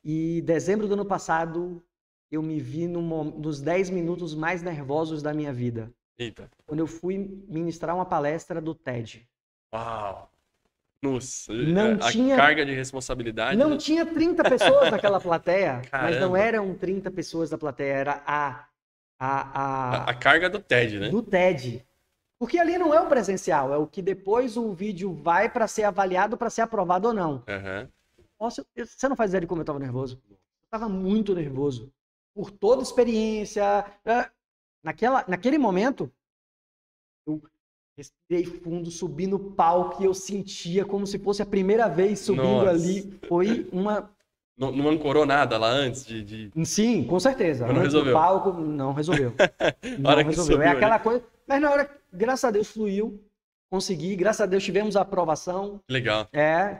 Speaker 1: E dezembro do ano passado, eu me vi nos 10 minutos mais nervosos da minha vida.
Speaker 2: Eita.
Speaker 1: Quando eu fui ministrar uma palestra do TED.
Speaker 2: Uau! Nossa,
Speaker 1: tinha
Speaker 2: carga de responsabilidade.
Speaker 1: Não tinha 30 pessoas naquela plateia,
Speaker 2: Caramba.
Speaker 1: mas não eram 30 pessoas da plateia, era
Speaker 2: a carga do TED, né?
Speaker 1: Do TED. Porque ali não é o presencial, é o que depois o vídeo vai para ser avaliado, para ser aprovado ou não.
Speaker 2: Uhum.
Speaker 1: Nossa, você não faz ideia de como eu estava nervoso. Eu estava muito nervoso. Por toda a experiência. Naquele momento, eu respirei fundo, subi no palco e eu sentia como se fosse a primeira vez subindo ali. Foi uma...
Speaker 2: Não ancorou nada lá antes de...
Speaker 1: Sim, com certeza.
Speaker 2: Não resolveu.
Speaker 1: No palco, não resolveu. Não resolveu. É aquela coisa... Mas na hora, graças a Deus, fluiu. Consegui. Graças a Deus, tivemos a aprovação.
Speaker 2: Legal.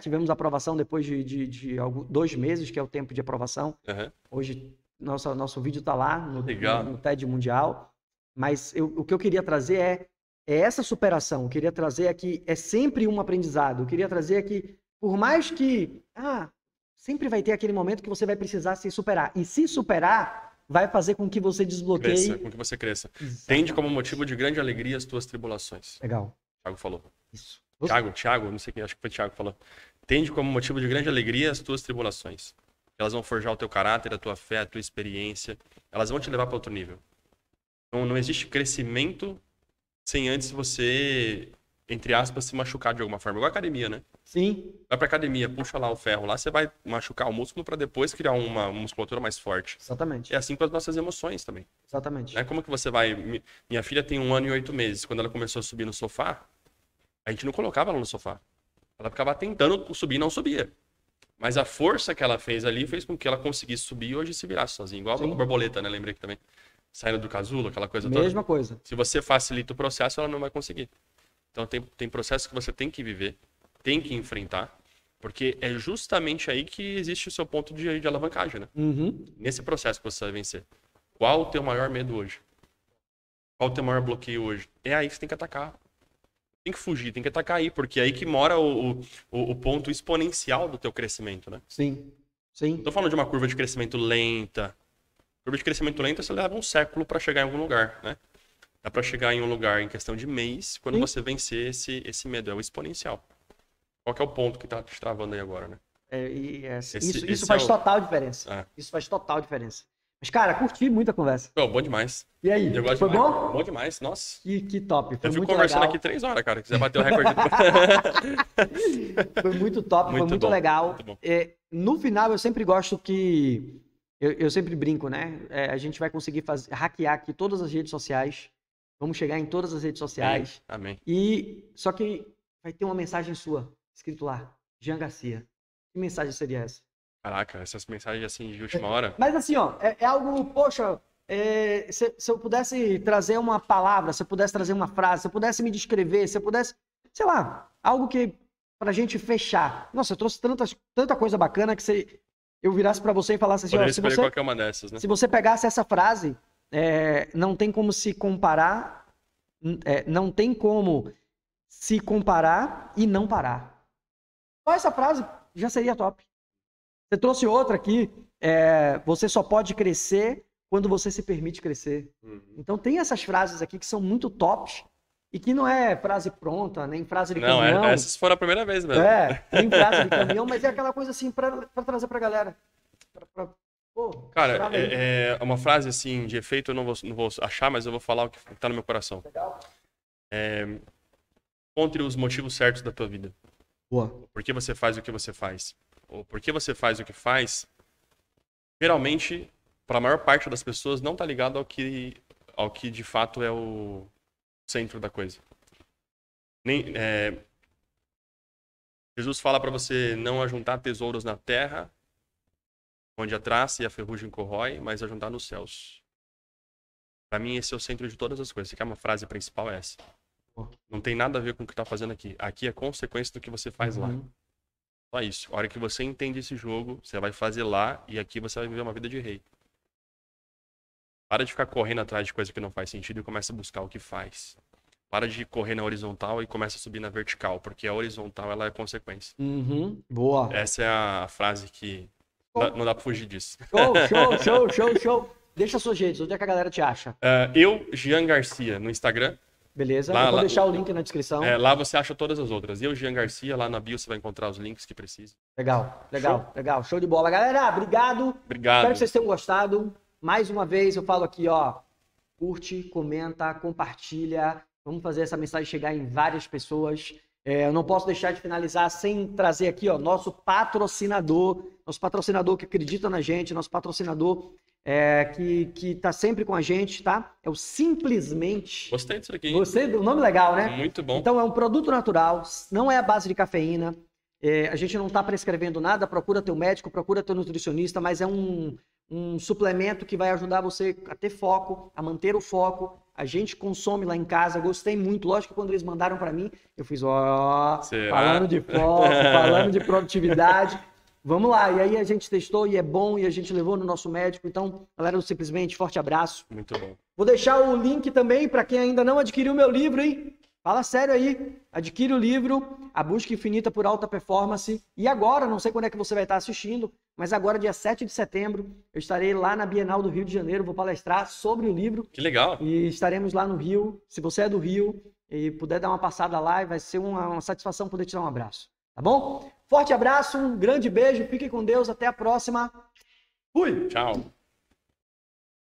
Speaker 1: Tivemos a aprovação depois de 2 meses, que é o tempo de aprovação.
Speaker 2: Uhum.
Speaker 1: Hoje, nosso vídeo está lá no TED Mundial. Mas o que eu queria trazer é essa superação. Eu queria trazer aqui, é sempre um aprendizado. Eu queria trazer aqui, por mais que... sempre vai ter aquele momento que você vai precisar se superar. E se superar, vai fazer com que você desbloqueie...
Speaker 2: Com que você cresça.
Speaker 1: Exatamente.
Speaker 2: Tende como motivo de grande alegria as tuas tribulações.
Speaker 1: Legal.
Speaker 2: Thiago falou.
Speaker 1: Isso.
Speaker 2: Thiago, não sei quem, acho que foi Thiago que falou. Tende como motivo de grande alegria as tuas tribulações. Elas vão forjar o teu caráter, a tua fé, a tua experiência. Elas vão te levar para outro nível. Então, não existe crescimento sem antes você, entre aspas, se machucar de alguma forma. Igual a academia, né?
Speaker 1: Sim.
Speaker 2: Vai pra academia, puxa lá o ferro lá, você vai machucar o músculo para depois criar uma musculatura mais forte.
Speaker 1: Exatamente.
Speaker 2: É assim com as nossas emoções também.
Speaker 1: Exatamente.
Speaker 2: Né? Como que você vai... Minha filha tem 1 ano e 8 meses. Quando ela começou a subir no sofá, a gente não colocava ela no sofá. Ela ficava tentando subir e não subia. Mas a força que ela fez ali fez com que ela conseguisse subir e hoje se virasse sozinha. Igual a borboleta, né? Lembrei que também. Saindo do casulo, aquela coisa toda.
Speaker 1: Mesma coisa.
Speaker 2: Se você facilita o processo, ela não vai conseguir. Então tem processos que você tem que viver, tem que enfrentar, porque é justamente aí que existe o seu ponto de alavancagem, né?
Speaker 1: Uhum.
Speaker 2: Nesse processo que você vai vencer. Qual o teu maior medo hoje? Qual o teu maior bloqueio hoje? É aí que você tem que atacar. Tem que fugir, tem que atacar aí, porque é aí que mora o ponto exponencial do teu crescimento, né?
Speaker 1: Sim, sim.
Speaker 2: Não tô falando de uma curva de crescimento lenta. Curva de crescimento lenta, você leva um século para chegar em algum lugar, né? Dá para chegar em um lugar em questão de mês, quando você vencer esse medo. É o exponencial. Qual que é o ponto que tá te travando aí agora, né?
Speaker 1: Isso faz total diferença. Isso faz total diferença. Mas, cara, curti muito a conversa.
Speaker 2: Pô, bom demais.
Speaker 1: E aí, foi
Speaker 2: demais.
Speaker 1: bom?
Speaker 2: Bom demais, nossa.
Speaker 1: Que top, foi
Speaker 2: Eu fico
Speaker 1: muito
Speaker 2: conversando
Speaker 1: legal.
Speaker 2: aqui 3 horas, cara. Se quiser bater o recorde.
Speaker 1: Foi muito top, foi muito legal.
Speaker 2: Muito bom.
Speaker 1: No final, eu sempre gosto que... Eu sempre brinco, né? A gente vai conseguir hackear aqui todas as redes sociais. Vamos chegar em todas as redes sociais.
Speaker 2: Amém.
Speaker 1: Só que vai ter uma mensagem sua, escrito lá. Jean Garcia. Que mensagem seria essa?
Speaker 2: Caraca, essas mensagens assim de última hora.
Speaker 1: Mas assim, ó, é algo, poxa, se eu pudesse trazer uma palavra, se eu pudesse trazer uma frase, se eu pudesse me descrever, se eu pudesse, sei lá, algo que pra gente fechar. Nossa, eu trouxe tanta coisa bacana que eu virasse pra você e falasse assim, ó, se você,
Speaker 2: qualquer uma dessas, né?
Speaker 1: Se você pegasse essa frase, não tem como se comparar, não tem como se comparar e não parar. Só essa frase já seria top. Você trouxe outra aqui, você só pode crescer quando você se permite crescer. Uhum. Então tem essas frases aqui que são muito tops e que não é frase pronta, nem frase de caminhão.
Speaker 2: Não, essas foram a primeira vez mesmo.
Speaker 1: Nem frase de caminhão, mas é aquela coisa assim para trazer pra galera. Pô,
Speaker 2: Cara,
Speaker 1: grava aí.
Speaker 2: é uma frase assim, de efeito, eu não vou achar, mas eu vou falar o que tá no meu coração.
Speaker 1: Legal.
Speaker 2: Encontre os motivos certos da tua vida.
Speaker 1: Boa.
Speaker 2: Por que você faz o que você faz? Ou por que você faz o que faz? Geralmente, para a maior parte das pessoas, não tá ligado ao que de fato é o centro da coisa. Jesus fala para você não ajuntar tesouros na terra, onde a traça e a ferrugem corrói, mas ajuntar nos céus. Para mim, esse é o centro de todas as coisas. Você quer uma frase principal? É essa. Não tem nada a ver com o que tá fazendo aqui. Aqui é consequência do que você faz lá. Só isso. A hora que você entende esse jogo, você vai fazer lá e aqui você vai viver uma vida de rei. Para de ficar correndo atrás de coisa que não faz sentido e começa a buscar o que faz. Para de correr na horizontal e começa a subir na vertical, porque a horizontal ela é consequência.
Speaker 1: Boa.
Speaker 2: Essa é a frase que não dá pra fugir disso.
Speaker 1: Show. Deixa suas redes, onde é que a galera te acha?
Speaker 2: Eu, Jean Garcia, no Instagram.
Speaker 1: Beleza? Eu vou deixar o link na descrição.
Speaker 2: Lá você acha todas as outras. Eu, Jean Garcia, lá na bio você vai encontrar os links que precisa.
Speaker 1: Legal. Show de bola. Galera, obrigado. Espero que vocês tenham gostado. Mais uma vez, eu falo aqui, ó. Curte, comenta, compartilha. Vamos fazer essa mensagem chegar em várias pessoas. Eu não posso deixar de finalizar sem trazer aqui, ó, nosso patrocinador que acredita na gente, nosso patrocinador que tá sempre com a gente, tá? É o Simplesmente.
Speaker 2: Gostei disso aqui.
Speaker 1: Gostei do nome legal, né?
Speaker 2: Muito bom.
Speaker 1: Então é um produto natural, não é a base de cafeína. A gente não está prescrevendo nada, procura teu médico, procura teu nutricionista, mas é um suplemento que vai ajudar você a ter foco, a manter o foco. A gente consome lá em casa, gostei muito. Lógico que quando eles mandaram para mim, eu fiz, falando de foco, falando de produtividade. Vamos lá, e aí a gente testou e é bom, e a gente levou no nosso médico. Então, galera, simplesmente, forte abraço.
Speaker 2: Muito bom.
Speaker 1: Vou deixar o link também para quem ainda não adquiriu o meu livro, hein? Fala sério aí, adquire o livro, A Busca Infinita por Alta Performance. E agora, não sei quando é que você vai estar assistindo, mas agora, dia 7 de setembro, eu estarei lá na Bienal do Rio de Janeiro, vou palestrar sobre o livro.
Speaker 2: Que legal.
Speaker 1: E estaremos lá no Rio. Se você é do Rio e puder dar uma passada lá, vai ser uma satisfação poder te dar um abraço. Tá bom? Forte abraço, um grande beijo, fiquem com Deus, até a próxima. Fui!
Speaker 2: Tchau.